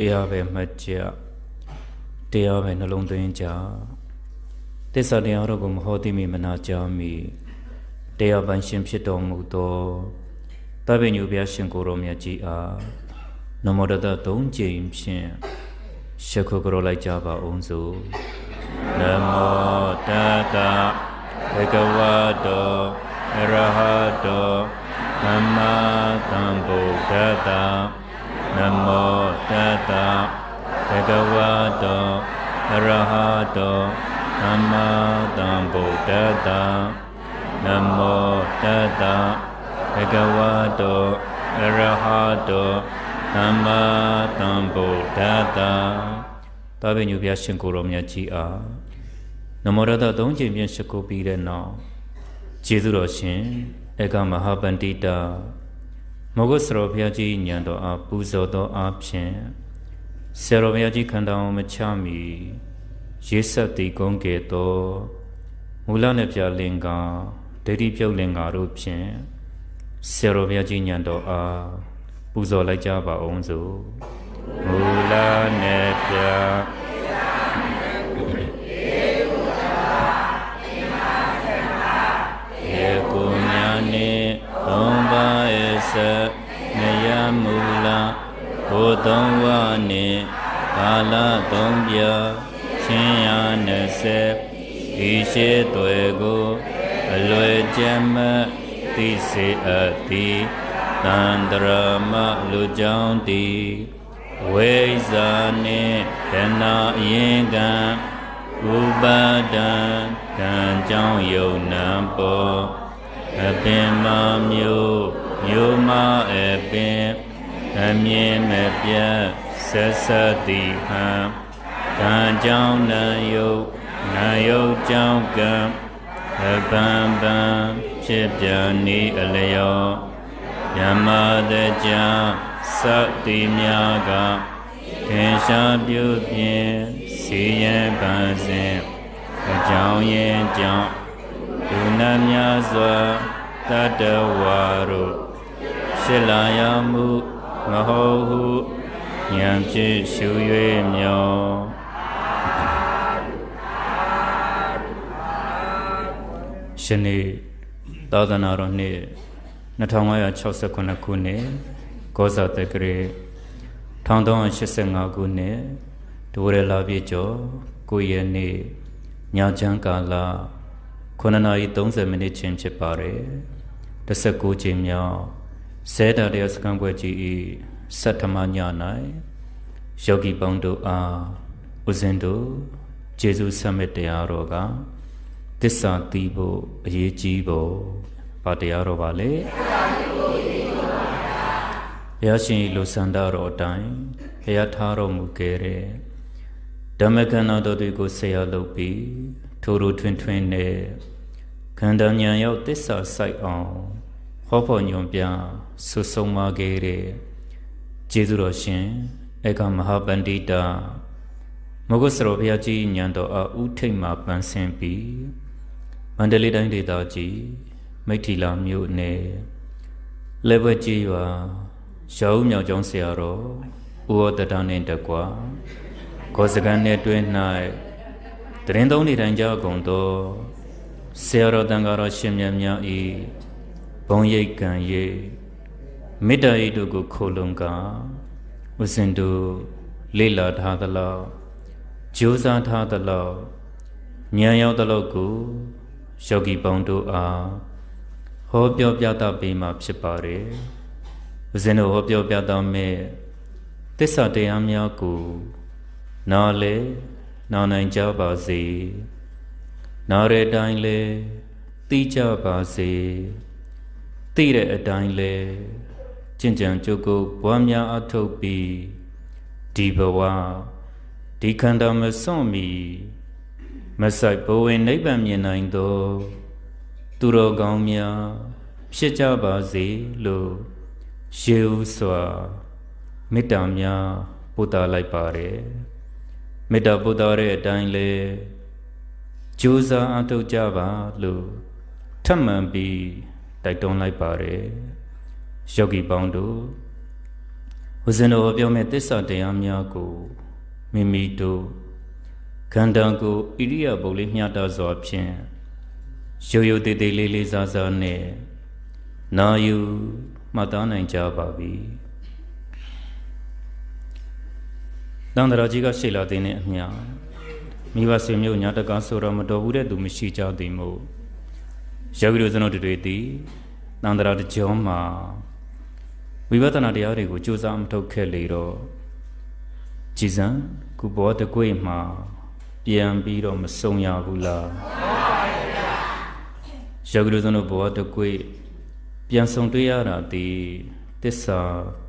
တရားပဲမှတ်ကြတရားပဲနှလုံးသွင်းကြသစ္စာတရားတော်ကိုမဟောသိမိမနာကြမီတရားပိုင်ရှင်ဖြစ်တော်မူသောတပည့်ညူဘုရားရှင်ကိုယ်တော်မြတ်ကြီးအားနမောတတ၃ကြိမ်ဖြင့်ရှခုကြောလိုက်ကြပါအောင်စို့နမောတတဘဂဝတောအရဟတောသမ္မာသမ္ဗုဒ္ဓတ္တနမောတတဘဂဝတောအရဟတောသမ္မာသမ္ဗုဒ္ဓတ္တနမောတတဘဂဝတောအရဟတောသမ္မာသမ္ဗုဒ္ဓတ္တတပည့်ညူဘုရားရှင်ကိုယ်တော်မြတ်ကြီးအားနမောတတ၃ကြိမ်ဖြင့်ရှခုပြီးတဲ့နောက်ကျေးဇူးတော်ရှင်ဧကမဟာပန္တိတာမောဂုစရောဘုရားကြီးဉာဏ်တော်အားပူဇော်သောအားဖြင့်ဆရာတော်ဘုရားကြီးခန္ဓာအောင်မချမီရေးဆက်တည်ကုန်းကဲ့သို့မူလနဲ့ပြလင်္ကာဒိဋ္ဌိပြုတ်လင်္ကာတို့ဖြင့်ဆရာတော်ဘုရားကြီးဉာဏ်တော်အားပူဇော်လိုက်ကြပါအောင်စို့မူလနဲ့ပြသုံးပါးအစမယမူလဘုသုံးဝနှင့်ကာလသုံးပြချင်းရ20ဤရှိသွေကိုအလွယ်ကျမသိစေအပ်သည်တန္တရမလူကြောင့်သည်ဝိဇာနှင့်ဒနာအရင်ကံဥပါဒံကံကြောင့်ယုံနံပေါ်အပင်မမျိုးမအပင်အမြင်မပြတ်ဆက်ဆက်သည်ဟံကံကြောင့်နာယုကြောင့်ကံအပံပံဖြစ်ပြနေအလျောယမတကြသတိများကခင်ရှားပြုပြင်စီရင်ပန်းစဉ်အကြောင်းရင်ကြောင့်ဒုနများစွာတတဝါတို့ဖြစ်လာရမှုမဟုတ်ဟုဉာဏ်ဖြင့်ရှု၍မြောရှင်နေ့သာသနာတော်နှစ်2569ခုနှစ်ကောဇာတက္ကရာ1385ခုနှစ်ဒိုရလာပြည့်ကျော်9ရက်နေ့ညချမ်းကာလ9:30မိနစ်ချင်းဖြစ်ပါတယ်19ကြိမ်မြောက်ဇေတတရားစခန်းပွဲကြီး၏ဆဋ္ဌမည၌ယောဂီပေါင်းတို့အားဥစဉ်တို့ကျေးဇူးဆက်မဲ့တရားတော်ကသစ္စာသိဖို့အရေးကြီးဖို့ဘာတရားတော်ပါလဲဘုရားရှင်လူစန္ဒတော်အတိုင်းဘုရားထားတော်မူခဲ့တဲ့ဓမ္မကဏ္ဍတော်တွေကိုဆရာလုပ်ပြီးထိုးထွင်းနဲ့ခန္ဓာဉာဏ်ရောက်သစ္စာစိုက်အောင်ဟောဖို့ညွန်ပြဆွဆုံးမခဲ့တဲ့ကျေးဇူးတော်ရှင်ဧကမဟာပန္တိတာမောဂုစရောဘုရားကြီးဉာဏ်တော်အားဥထိတ်မှပန်းဆင်းပြီးမန္တလေးတိုင်းဒေသကြီးမိထီလာမြို့နယ်လဲဘွဲကြီးရွာရောဦးမြောက်ကျောင်းဆရာတော်ဥဩတတနှင့်တကွာကောစကန်နယ်တွင်၌တရင်သုံးနေတိုင်းကြကုန်သောဆရာတော်တန်ဃာတော်ရှင်မြတ်များ၏ဘုံရိပ်ကံ၍မေတ္တာ၏တို့ကိုခိုလုံကဥစဉ်တို့လေ့လာထားသလောက်ကြိုးစားထားသလောက်ဉာဏ်ရောက်သလောက်ကိုယောဂီပေါင်းတို့အားဟောပြောပြသပေးမှာဖြစ်ပါတယ်ဥစဉ်တို့ဟောပြောပြသမဲ့သစ္စာတရားများကိုနားလေနားနိုင်ကြပါစေနားတဲ့အတိုင်းလဲသိကြပါစေသိတဲ့အတိုင်းလဲကျင့်ကြံကြိုးကိုပွားများအထုတ်ပြီးဒီဘဝဒီခန္ဓာမစွန့်မီမဆိုင်ဘဝင်နိဗ္ဗာန်မြင်နိုင်သောသူတော်ကောင်းများဖြစ်ကြပါစေလို့ရှေးဥစွာမေတ္တာများပို့သလိုက်ပါတယ်မေတ္တာပို့သတဲ့အတိုင်းလဲကြိုးစားအထောက်ကြပါလို့ထပ်မံပြီးတိုက်တွန်းလိုက်ပါတယ်ယောဂီပေါင်းတို့ ဦးဇင်းတော်ပြောမဲ့သစ္စာတရားများကိုမိမိတို့ခန္ဓာကိုယ်ဣရိယာပုလေးမျှတစွာဖြင့်ရိုးရိုးသေးသေးလေးလေးစားစားနဲ့နာယူမှတ်သားနိုင်ကြပါပြီတန်တရာကြီးကရှေ့လာတဲ့နဲ့အမျှမိဘဆွေမျိုးညာတကားဆိုတော့မတော်ဘူးတဲ့သူမရှိကြသည်မို့ယောဂီတို့စနုတွေသည်တန်တရာတကြောမှာဝိပဿနာတရားတွေကိုကြိုးစားမထုတ်ခဲ့လေတော့ကြည်စံခုဘောတကွေ့မှာပြန်ပြီးတော့မဆုံရဘူးလားယောဂီတို့စနုဘောတကွေ့ပြန်ဆုံတွေ့ရတာဒီသစ္စာ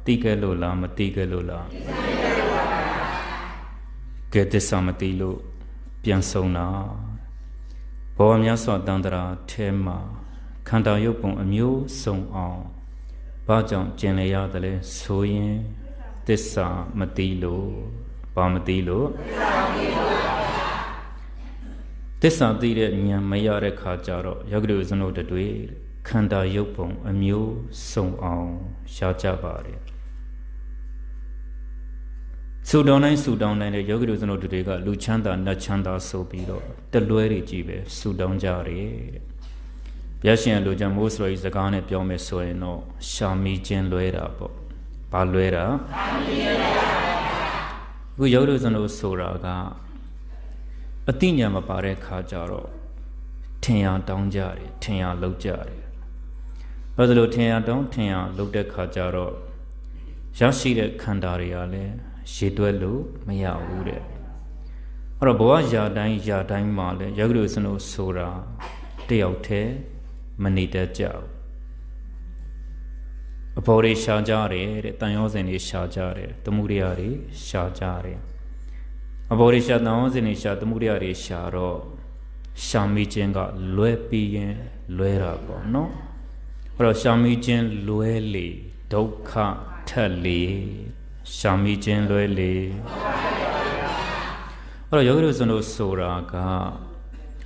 သိခဲ့လို့လားမသိခဲ့လို့လားကဲသစ္စာမသိလို့ပြန်ဆုံတာဘောများစွာတန်တရာထဲမှာခန္ဓာရုပ်ပုံအမျိုးစုံအောင်ဘာကြောင့်ကျင်လေရတယ်လဲဆိုရင်သစ္စာမသိလို့ဘာမသိလို့သစ္စာသိတဲ့ဉာဏ်မရတဲ့ခါကျတော့ယောဂီတို့စနုတွေခန္ဓာရုပ်ပုံအမျိုးစုံအောင်ရှားကြပါတယ်ဆူတောင်းတိုင်းဆူတောင်းတိုင်းတဲ့ယောဂီတို့စနုတွေကလူချမ်းသာနတ်ချမ်းသာဆိုပြီးတော့တလွဲတွေကြီးပဲဆူတောင်းကြတယ်ဘုရားရှင်လူကြောင့်မိုးစရိုဤစကားနဲ့ပြောမယ်ဆိုရင်တော့ရှာမီခြင်းလွဲတာပေါ့ဘာလွဲတာအခုယောဂီတို့စနုဆိုတာကအတိညာမပါတဲ့ခါကျတော့ထင်ရတောင်းကြတယ်ထင်ရလောက်ကြတယ်ဘာလို့ထင်ရတောင်းထင်ရလောက်တဲ့ခါကျတော့ရရှိတဲ့ခန္ဓာတွေကလည်းရေတွက်လို့မရဘူးတဲ့အဲ့တော့ဘဝရာတိုင်းမှာလည်းယောဂီတို့စနုဆိုတာတယောက်တည်းမနေတတ်ကြဘူးအဘော်တွေရှားကြတယ်တဲ့တန်ရောစင်တွေရှားကြတယ်သမှုရိယာတွေရှားကြတယ်အဘော်တွေရှားတန်ရောစင်တွေရှားသမှုရိယာတွေရှားတော့ရှာမိခြင်းကလွဲပြီးရင်လွဲတာပေါ့နော်အဲ့တော့ရှာမိခြင်းလွဲလေဒုက္ခထက်လေရှာမိခြင်းလွဲလေအဲ့တော့ယောဂီတို့စနုဆိုတာက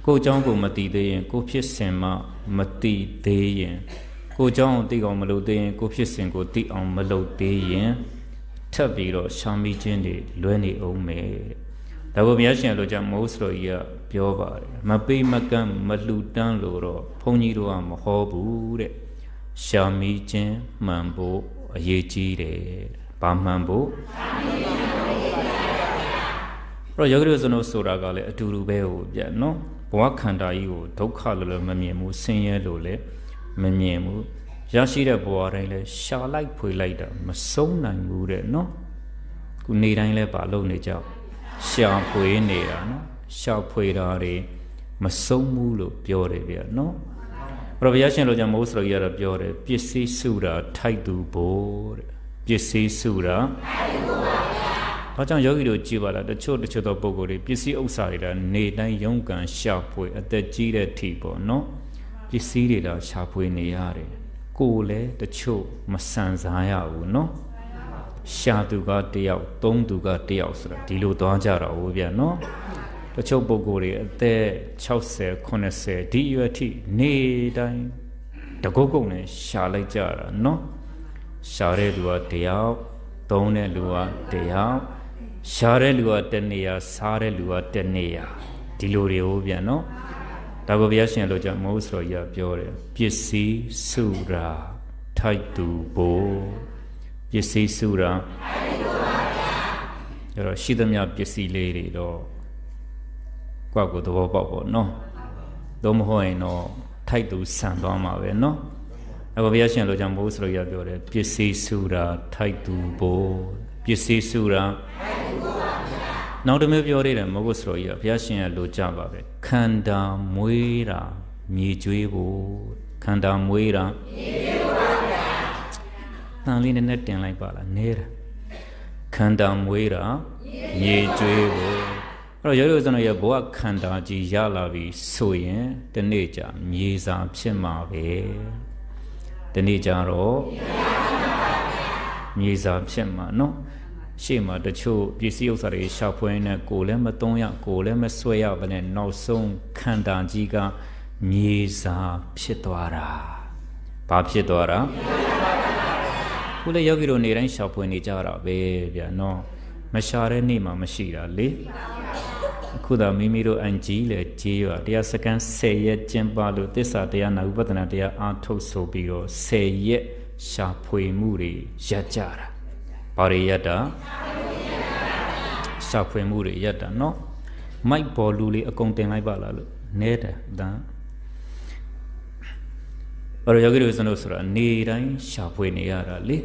ကိုယ်အကြောင်းကိုမသိသေးရင်ကိုဖြစ်စဉ်မှမသိသေးရင်ကိုယ်အကြောင်းကိုသိအောင်မလုပ်သေးရင်ကိုဖြစ်စဉ်ကိုသိအောင်မလုပ်သေးရင်ထပ်ပြီးတော့ရှာမိခြင်းတွေလွဲနေအောင်မယ်ဒါကိုဘုရားရှင်လိုကြမိုးစရိုကြီးကပြောပါတယ်မပိမကန့်မလှူတန်းလို့တော့ဘုန်းကြီးတို့ကမဟောဘူးတဲ့ရှာမိခြင်းမှန်ဖို့အရေးကြီးတယ်ဘာမှန်ဖို့အဲ့တော့ယောဂီတို့စနုဆိုတာကလည်းအတူတူပဲဟိုပြနော်ဘဝခန္ဓာကြီးကိုဒုက္ခလို့လည်းမမြင်ဘူးဆင်းရဲလို့လည်းမမြင်ဘူးရရှိတဲ့ဘဝတိုင်းလည်းရှာလိုက်ဖွေလိုက်တာမဆုံးနိုင်ဘူးတဲ့နော်ခုနေတိုင်းလည်းပါလို့နေကြရှာဖွေနေတာနော်ရှာဖွေတာတွေမဆုံးဘူးလို့ပြောတယ်ဗျနော်အဲ့တော့ဘုရားရှင်လိုကြမိုးစရိုကြီးကတော့ပြောတယ်ပစ္စည်းစုတာထိုက်သူဖို့တဲ့ပစ္စည်းစုတာထိုက်သူဖို့ပါဗျာဘာကြောင့်ယောဂီတို့ကြည်ပါလားတချို့သောပုဂ္ဂိုလ်တွေပစ္စည်းဥစ္စာတွေလားနေတိုင်းရုန်းကန်ရှာဖွေအသက်ကြီးတဲ့ထိပေါ့နော်ပစ္စည်းတွေလားရှာဖွေနေရတယ်ကိုယ်လည်းတချို့မဆန်စားရဘူးနော်ရှာသူကတယောက်သုံးသူကတယောက်ဆိုတာဒီလိုသွားကြတာဟုတ်ဗျာနော်တချို့ပုဂ္ဂိုလ်တွေအသက်60 80ဒီအရွယ်ထိနေတိုင်းတကုတ်ကုတ်နဲ့ရှာလိုက်ကြတာနော်ရှာတဲ့လူကတယောက်သုံးတဲ့လူကတယောက်ရှာတဲ့လူကတနေရာစားတဲ့လူကတနေရာဒီလိုတွေဟုတ်ဗျာနော်ဒါကိုဘုရားရှင်လိုကြမိုးစရိုကြီးကပြောတယ်ပစ္စည်းစုရာထိုက်သူဖို့ပစ္စည်းစုရာထိုက်သူပါဗျာအဲ့တော့ရှိသမျှပစ္စည်းလေးတွေတော့ကိုယ့်ကိုယ်သဘောပေါက်ပေါ့နော်သို့မဟုတ်ရင်တော့ထိုက်သူဆန်သွားမှာပဲနော်အဲ့တော့ဘုရားရှင်လိုကြမိုးစရိုကြီးကပြောတယ်ပစ္စည်းစုရာထိုက်သူဖို့ပစ္စည်းစုရာထိုက်သူပါဗျာနောက်တစ်မျိုးပြောသေးတယ်မဟုတ်ဆိုတော့ဘုရားရှင်ကလိုကြပါပဲခန္ဓာမွေးတာမြေကျွေးဖို့ခန္ဓာမွေးတာမြေကျွေးဖို့ပါဗျာတန်လေးနဲ့တင်လိုက်ပါလားနဲတာခန္ဓာမွေးတာမြေကျွေးဖို့အဲ့တော့ရိုးရိုးစနရဲ့ဘဝခန္ဓာကြီးရလာပြီဆိုရင်ဒီနေ့ကျမြေစာဖြစ်မှာပဲဒီနေ့ကျတော့မြေစာဖြစ်မှာနော်ရှေ့မှာတချို့ပစ္စည်းဥစ္စာတွေရှာဖွေနေကိုလည်းမသုံးရကိုလည်းမဆွဲရဘဲနဲ့နောက်ဆုံးခန္ဓာကြီးကမြေစာဖြစ်သွားတာဘာဖြစ်သွားတာ ခုလေယောဂီတို့နေတိုင်းရှာဖွေနေကြတာပဲဗျာနော်မရှာတဲ့နေ့မှာမရှိတာလေအခုသာမိမိတို့အန်ကြီးလေကြီးရတရားစကန်10ရက်ကျင်းပလို့သစ္စာတရားနာဥပဒနာတရားအားထုတ်ဆိုပြီးတော့10ရက်ရှာဖွေမှုတွေရပ်ကြတာဘာတွေရပ်တာရှာဖွေမှုတွေရပ်တာနော်မိုက်ဘော်လူလေးအကုန်တင်လိုက်ပါလားလို့နဲတယ်ဒါဘာလို့ယောဂီတို့စလို့ဆိုတာနေတိုင်းရှာဖွေနေရတာလေ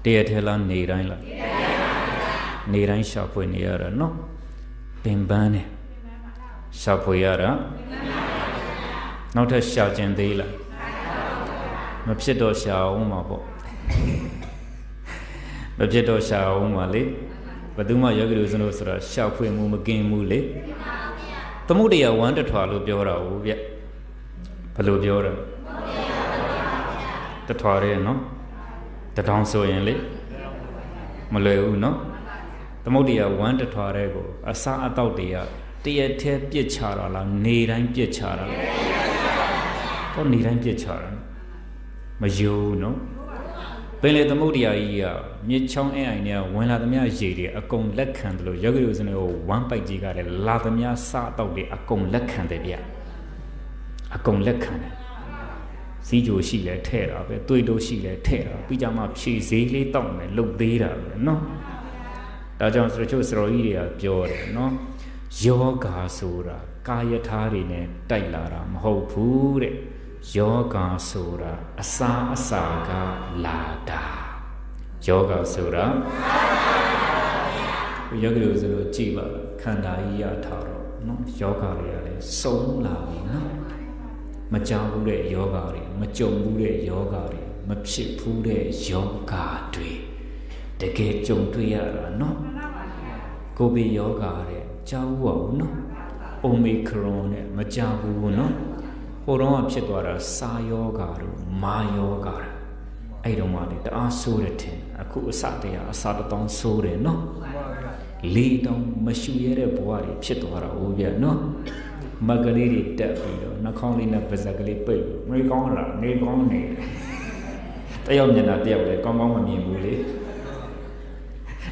တရက်ထဲလားနေတိုင်းလားနေတိုင်းရှာဖွေနေရတာနော်ပင်ပန်းနေရှာဖွေရတာနောက်ထပ်ရှာကျင်သေးလားမဖြစ်တော့ရှာအောင်မှာပေါ့မဖြစ်တော့ရှာအောင်မှာလေဘယ်သူမှယောဂီတို့စလို့ဆိုတာရှာဖွေမှုမကင်းမှုလေသမုဒ္ဒရာဝမ်းတထွာလို့ပြောတာဟုတ်ဗျဘယ်လိုပြောတာတထွာရဲနော်တထောင်ဆိုရင်လေမလွယ်ဘူးနော်သမုဒ္ဒရာဝမ်းတထွာရဲကိုအစာအတော့တွေကတရက်ထဲပြစ်ချတာလားနေတိုင်းပြစ်ချတာလားတော့နေတိုင်းပြစ်ချတာမယိုးနော်ပင်လေသမုဒ္ဒရာကြီးကမြစ်ချောင်းအိုင်နဲ့ဝင်လာသမျှရေတွေအကုန်လက်ခံတယ်လို့ယောဂီတို့စနေကိုဝမ်းပိုက်ကြီးကလည်းလာသမျှစားတော့တွေအကုန်လက်ခံတယ်ဗျအကုန်လက်ခံတယ်စီးကြိုရှိလဲထဲ့တာပဲတွေးတိုးရှိလဲထဲ့တာပြီးကြမှာဖြည့်စည်းလေးတောက်မယ်လုတ်သေးတာပဲနော်ဒါကြောင့်ဆိုချို့စရောကြီးတွေကပြောတယ်နော်ယောဂါဆိုတာကာယထားတွေနဲ့တိုက်လာတာမဟုတ်ဘူးတဲ့ယောဂါဆိုတာအစာကလာတာယောဂါဆိုတာယောဂီတို့ဆိုလို့ကြည်ပါလားခန္ဓာကြီးရထားတော့နော်ယောဂါတွေကလည်းစုံလာပြီနော်မကြောက်ဘူးတဲ့ယောဂါတွေမကြုံဘူးတဲ့ယောဂါတွေမဖြစ်ဘူးတဲ့ယောဂါတွေတကယ်ကြုံတွေ့ရတာနော်ကိုဗစ်ယောဂါတဲ့ကြောက်ဘူးနော်အိုမီခရွန်နဲ့မကြောက်ဘူးနော်ဟိုတော့ဖြစ်သွားတာစာယောဂါတို့မာယောဂါအဲ့တော့မှတအားဆိုးတယ်ထင်အခုအစတရားအစတောင်းဆိုးတယ်နော်လေးတောင်းမရှူရတဲ့ဘဝတွေဖြစ်သွားတာဟုတ်ဗျနော်မကလေးတွေတက်ပြီးတော့နှာခေါင်းလေးနဲ့ပါးစပ်ကလေးပိတ်ငွေကောင်းလားနေကောင်းနေတယောက်မျက်နှာတယောက်လည်းကောင်းကောင်းမမြင်ဘူးလေ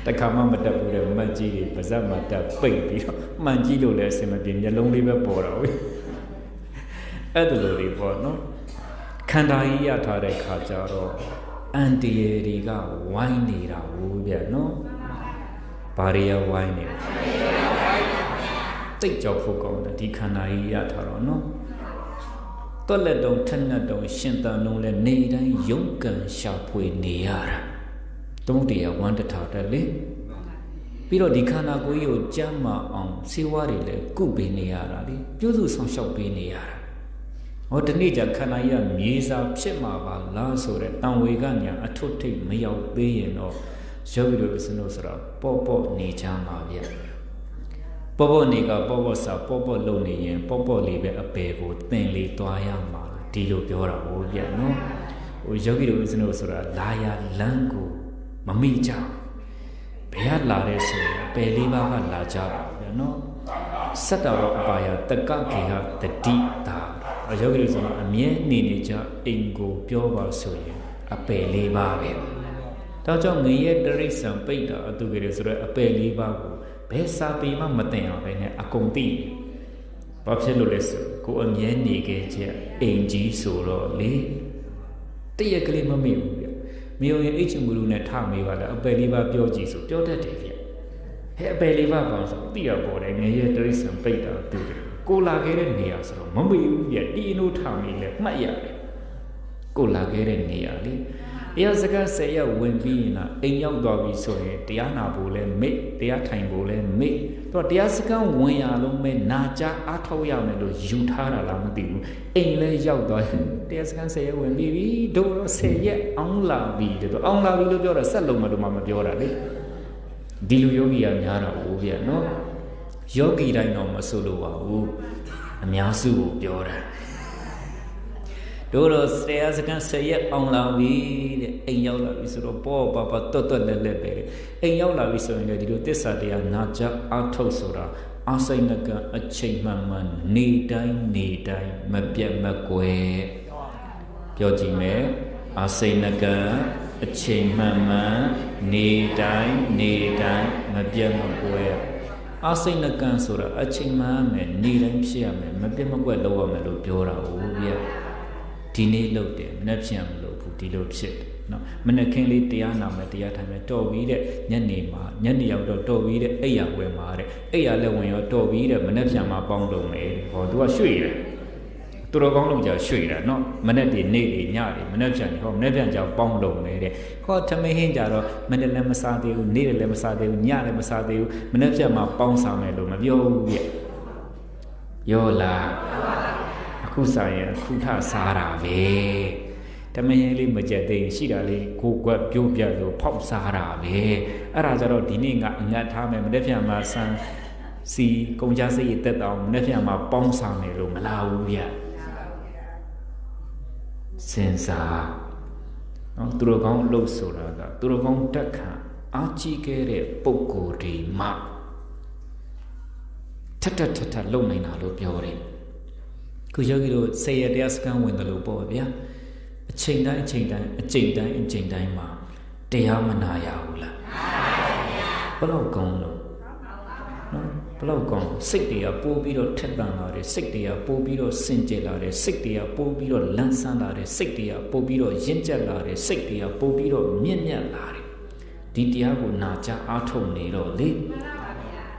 တခါမှမတက်ဘူးတဲ့မတ်ကြီးတွေပါးစပ်မှာတက်ပိတ်ပြီးတော့မှန်ကြည့်လို့လည်းအစင်မပြေမျက်လုံးလေးပဲပေါ်တာဟုတ်အဲ့ဒါလိုတွေပေါ့နော်ခန္ဓာကြီးရထားတဲ့ခါကျတော့အန်တီရယ်တွေကဝိုင်းနေတာဟုတ်ဗျနော်ဘာတွေရဝိုင်းနေတိတ်ကြောက်ဖို့ကောင်းတယ်ဒီခန္ဓာကြီးရထားတော့နော်တွက်လက်တုံထက်နှက်တုံရှင်တန်လုံးလဲနေတိုင်းယုံကံရှာဖွေနေရတာသမုဒ္ဒရာဝမ်းတထာတက်လေပြီးတော့ဒီခန္ဓာကိုယ်ကြီးကိုကြမ်းမအောင်စေဝါတွေလည်းကုပေးနေရတာလေပြုစုဆောင်ရှောက်ပေးနေရတာဟောဒီနေ့ကျခန္ဓာကြီးကမြေစာဖြစ်မှာပါလားဆိုတဲ့တန်ဝေကညာအထွတ်ထိပ်မရောက်သေးရင်တော့ယောဂီတို့စနုဆိုတာပေါ့နေချမ်းပါဗျပေါ့နေကပေါ့စာပေါ့လုံနေရင်ပေါ့လေးပဲအပေကိုသင်လေးသွားရမှာဒီလိုပြောတာဟုတ်ဗျနော်ဟိုယောဂီတို့စနုဆိုတာလာရလန်းကိုမမိကြဘယ်ကလာတဲ့ဆိုရင်ပယ်လေးပါးကလာကြတာဗျနော်စတ္တရောအပါယတက္ကခေဟတတိတာယောဂီတို့ဆိုတော့အမြဲနေနေကြအိမ်ကိုပြောပါဆိုရင်အပယ်လေးပါးပဲဒါကြောင့်ငရဲတရိစ္ဆာန်ပိတ်တာအတုကလေးဆိုတော့အပယ်လေးပါးကိုဘယ်စာပေမှမသိအောင်ပဲနဲ့အကုန်သိဘာဖြစ်လို့လဲဆိုကိုအမြဲနေခဲ့ချက်အိမ်ကြီးဆိုတော့လေတရက်ကလေးမမေ့ဘူးဗျမြေုံရင်အိတ်ချင်မှုလူနဲ့ထမေးပါလားအပယ်လေးပါးပြောကြည့်ဆိုပြောတတ်တယ်ဗျဟဲ့အပယ်လေးပါးပါဆိုသိရပေါ်တယ်ငရဲတရိစ္ဆာန်ပိတ်တာတူတယ်ကိုလာခဲ့တဲ့နေရာဆိုတော့မမေ့ဘူးဗျတီနိုးထောင်နေလဲမှတ်ရတယ်ကိုလာခဲ့တဲ့နေရာလေတရားစကား10ရက်ဝင်ပြီးရင်အိမ်ရောက်သွားပြီဆိုရင်တရားနာဖို့လဲမေ့တရားထိုင်ဖို့လဲမေ့တော့တရားစကားဝင်ရလုံးမဲ့နာကြအားထုတ်ရမယ်လို့ယူထားတာလားမသိဘူးအိမ်လဲရောက်သွားရင်တရားစကား10ရက်ဝင်ပြီးပြီတို့တော့10ရက်အောင်လာပြီတော့အောင်လာပြီလို့ပြောတာဆက်လုံးမလို့မပြောတာလေဒီလိုယောဂီကများတာဟုတ်ဗျနော်ယောဂီတိုင်းတော့မဆိုလို့ပါဘူးအများစုကိုပြောတာတို့တော့တရားစခန်း10ရက်အောင်လာပြီတဲ့အိမ်ရောက်လာပြီဆိုတော့ပေါ့ပါတွတ်လက်လက်ပဲအိမ်ရောက်လာပြီဆိုရင်လည်းဒီလိုသစ္စာတရားနာကြအားထုတ်ဆိုတာအာစိဏကအချိန်မှန်မှန်နေတိုင်းမပြတ်မကွယ်ပြောကြည့်မယ်အာစိဏက အချိန်မှန်မှန်နေတိုင်းမပြတ်မကွဲအာစိတ်နကံဆိုတာအချိန်မှန်မယ်နေတိုင်းဖြစ်ရမယ်မပြတ်မကွက်လုပ်ရမယ်လို့ပြောတာဟုတ်ဗျဒီနေ့လုပ်တယ်မနေ့ပြန်မလုပ်ဘူးဒီလိုဖြစ်တယ်နော်မနေ့ခင်းလေးတရားနာမယ်တရားထိုင်မယ်တော်ပြီးတဲ့ညနေရောက်တော့တော်ပြီးတဲ့အိယာဝယ်မှာတဲ့အိယာလည်းဝင်ရောတော်ပြီးတဲ့မနေ့ပြန်မှာပေါင်းလုံးမယ်ဟောသူကရွှေ့တယ်သူတော်ကောင်းလုံးကြာရွှေ့တာနော်မနေ့ဒီနေ့ဒီညဒီမနေ့ပြန်ဟောမနေ့ပြန်ကြာပေါင်းလုံးမယ်တဲ့ဟောထမင်းဟင်းကြတော့မနေ့လည်းမစားသေးဘူးနေ့လည်းမစားသေးဘူးညလည်းမစားသေးဘူးမနေ့ပြန်မှာပေါင်းစားမယ်လို့မပြောဘူးပြရောလားအခုစားရင်အခုထစားတာပဲတမယင်းလေးမကြက်သိရှိတာလေးကိုကွက်ပြိုးပြတ်လို့ဖောက်စားတာပဲအဲ့ဒါကြတော့ဒီနေ့ကအငတ်ထားမယ်မနေ့ပြန်မှာဆန်းစီကုန်ကြစိတ်ရတက်တောင်မနေ့ပြန်မှာပေါင်းစားမယ်လို့မလာဘူးဗျစဉ်းစားနော်သူတို့ကောင်းလို့ဆိုတာကသူတို့ကောင်းတက်ခံအားကြီးခဲ့တဲ့ပုံကိုယ်ဒီမှထထလုံနေတာလို့ပြောတယ်ခုယောဂီတို့စေရတရားစကန်ဝင်တယ်လို့ပေါ့ဗျာအချိန်တိုင်းမှာတရားမနာရဘူးလားဘယ်လောက်ကောင်းလို့နော်ဘယ်လောက်ကောင်းစိတ်တွေကပိုးပြီးတော့ထက်သန်လာတယ်စိတ်တွေကပိုးပြီးတော့စင်ကြယ်လာတယ်စိတ်တွေကပိုးပြီးတော့လန်းဆန်းလာတယ်စိတ်တွေကပိုးပြီးတော့ရင့်ကျက်လာတယ်စိတ်တွေကပိုးပြီးတော့မြင့်မြတ်လာတယ်ဒီတရားကိုနာကြအားထုတ်နေတော့လေ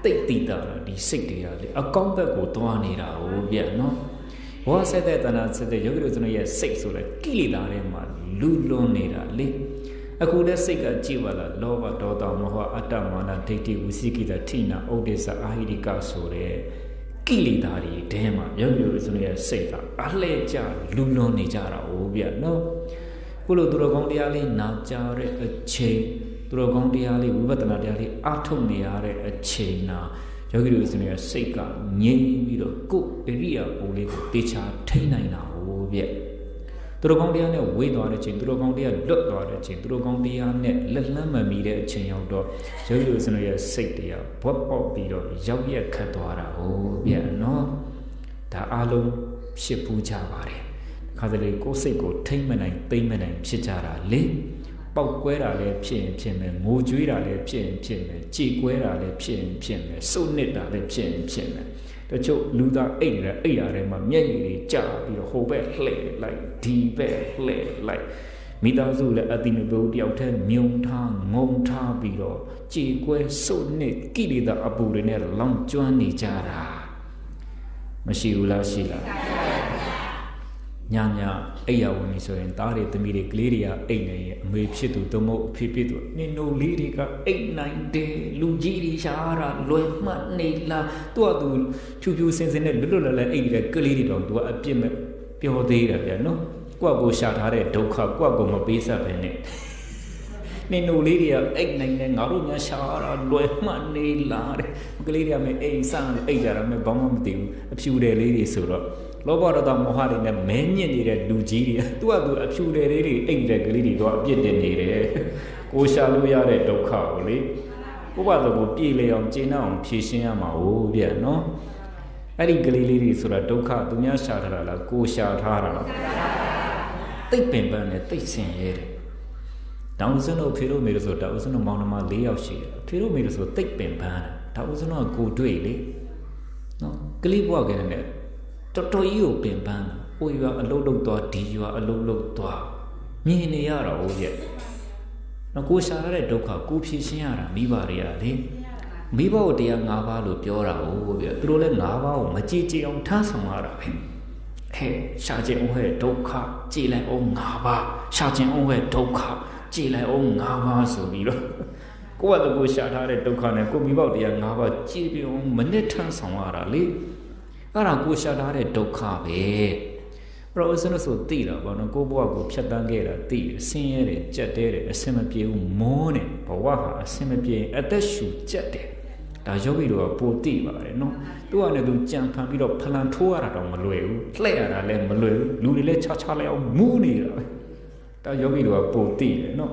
တိတ်တိတာဒီစိတ်တွေကလေအကောင်းဘက်ကိုသွားနေတာဟုတ်ဗျနော်ဘောဆက်တဲ့တဏှာဆက်တဲ့ယောဂီတို့ကျွန်တော်ရဲ့စိတ်ဆိုလဲကိလေသာတွေမှာလူလွန်နေတာလေအခုတဲ့စိတ်ကကြည်ပါလားလောဘဒေါသမောဟအတ္တမာနဒိဋ္ဌိဝိသိကိတထိနာဥဒိစ္စအာဟိရိကဆိုတဲ့ကိလေသာတွေတဲမှာယောဂီတို့ကျွန်တော်ရဲ့စိတ်ကအလှဲ့ကျလူလွန်နေကြတာဟုတ်ဗျနော်ခုလိုသူတော်ကောင်းတရားလေးနာကြတဲ့အချိန်သူတော်ကောင်းတရားလေးဝိပဿနာတရားလေးအားထုတ်နေရတဲ့အချိန်နာယောဂီတို့ဆိုရင်စိတ်ကငြိမ်ပြီးတော့ကိုယ်အရိယာပုံလေးကိုတေချာထိန်းနိုင်တာဟုတ်ဗျသူတော်ကောင်းတရားနဲ့ဝေးသွားတဲ့ချိန်သူတော်ကောင်းတရားလွတ်သွားတဲ့ချိန်သူတော်ကောင်းတရားနဲ့လက်လန်းမမီတဲ့အချိန်ရောက်တော့ယောဂီတို့ဆိုရင်စိတ်တရားဘွက်ပေါက်ပြီးတော့ရောက်ရက်ခတ်သွားတာဟုတ်ဗျနော်ဒါအားလုံးဖြစ်ပူးကြပါတယ်ခါစလေကိုယ်စိတ်ကိုထိမ့်မနိုင်သိမ့်မနိုင်ဖြစ်ကြတာလေပေါက်ကွဲတာလည်းဖြစ်မယ်ငိုကြွေးတာလည်းဖြစ်မယ်ကြေကွဲတာလည်းဖြစ်မယ်စုနစ်တာလည်းဖြစ်မယ်တချို့လူသားအိတ်နေတဲ့အိတ်ရထဲမှာမျက်ရည်တွေကျပြီးတော့ဟိုဘက်လှည့်လိုက်ဒီဘက်လှည့်လိုက်မိသားစုလည်းအတိမပြုတ်တယောက်တည်းမြုံထားငုံထားပြီးတော့ကြေကွဲစုနစ်ကိလေသာအပူတွေနဲ့လောင်ကျွမ်းနေကြတာမရှိဘူးလားရှိလားညအိယာဝင်နေဆိုရင်သားတွေသမီးတွေကလေးတွေကအိတ်နေရဲ့အမေဖြစ်သူသမုတ်အဖေဖြစ်သူနင်တို့လေးတွေကအိတ်နိုင်တယ်လူကြီးတွေရှားတာလွယ်မှတ်နေလားသူကသူဖြူစင်နဲ့လွတ်လပ်အိတ်တွေကလေးတွေတော့သူကအပြစ်မဲ့ပြောသေးတယ်ဗျာနော်ကိုယ့်ကိုရှာထားတဲ့ဒုက္ခကိုယ့်ကိုမပေးဆက်ပဲနဲ့နင်တို့လေးတွေကအိတ်နိုင်တယ်ငါတို့ညာရှားတာလွယ်မှတ်နေလားတဲ့ကလေးတွေကမဲ့အိတ်ဆန်းအိတ်ကြတာမဲ့ဘာမှမသိဘူးအဖြူတယ်လေးတွေဆိုတော့လောဘဒေါသမောဟတွေနဲ့မဲညစ်နေတဲ့လူကြီးတွေသူကသူအဖြူတယ်လေးတွေအိတ်တဲ့ကလေးတွေတော့အပြစ်တင်နေတယ်ကိုရှာလို့ရတဲ့ဒုက္ခကိုလေကိုယ့်ဘာလို့ကိုပြေလည်အောင်ကျင့်အောင်ဖြေရှင်းရမှာဟုတ်ဗျာနော်အဲ့ဒီကလေးလေးတွေဆိုတာဒုက္ခသူများရှာထားတာလားကိုရှာထားတာလားတိတ်ပင်ပန်းနဲ့တိတ်ဆင်ရဲတယ်တောင်စင်းတို့ဖေတို့မေတို့ဆိုတောင်စင်းတို့မောင်နှမ၄ယောက်ရှိတယ်ဖေတို့မေတို့ဆိုတိတ်ပင်ပန်းတာတောင်စင်းတို့ကကိုတွေ့လေနော်ကလေးဘွားကလည်းတော်တော်ကြီးကိုပင်ပန်းဟိုရွာအလုံးလုံးသွားဒီရွာအလုံးလုံးသွားမြင်နေရတာဟုတ်ရဲ့နော်ကိုရှာရတဲ့ဒုက္ခကိုဖြေရှင်းရတာမိဘတွေကလေမိဘကိုတရား၅ပါးလို့ပြောတာဟုတ်ဗျသူတို့လည်း၅ပါးကိုမကြည်ကြည်အောင်ထားဆောင်ရတာပဲဟဲ့ရှာခြင်းအောင်ဟဲ့ဒုက္ခကြည်လိုက်အောင်၅ပါးရှာခြင်းအောင်ဟဲ့ဒုက္ခကြည်လိုက်အောင်၅ပါးဆိုပြီးတော့ကိုယ့်ဘာလို့ကိုရှာထားတဲ့ဒုက္ခနဲ့ကိုမိဘတရား၅ပါးကြည်ပြီးအောင်မနစ်ထမ်းဆောင်ရတာလေအဲ့ဒါကိုရှာထားတဲ့ဒုက္ခပဲဘရောစနဆိုသိတာပေါ့နော်ကိုဘဝကိုဖြတ်တန်းခဲ့တာသိတယ်ဆင်းရဲတယ်ကြက်တဲတယ်အစင်မပြေဘူးမောတယ်ဘဝဟာအစင်မပြေအသက်ရှူကြက်တယ်ဒါယောဂီတို့ကပိုသိပါတယ်နော်သူကလည်းသူကြံဖန်ပြီးတော့ဖလန်ထိုးရတာတော့မလွယ်ဘူးလှည့်ရတာလည်းမလွယ်ဘူးလူတွေလည်းခြားခြားလိုက်အောင်မူးနေတာပဲဒါယောဂီတို့ကပိုသိတယ်နော်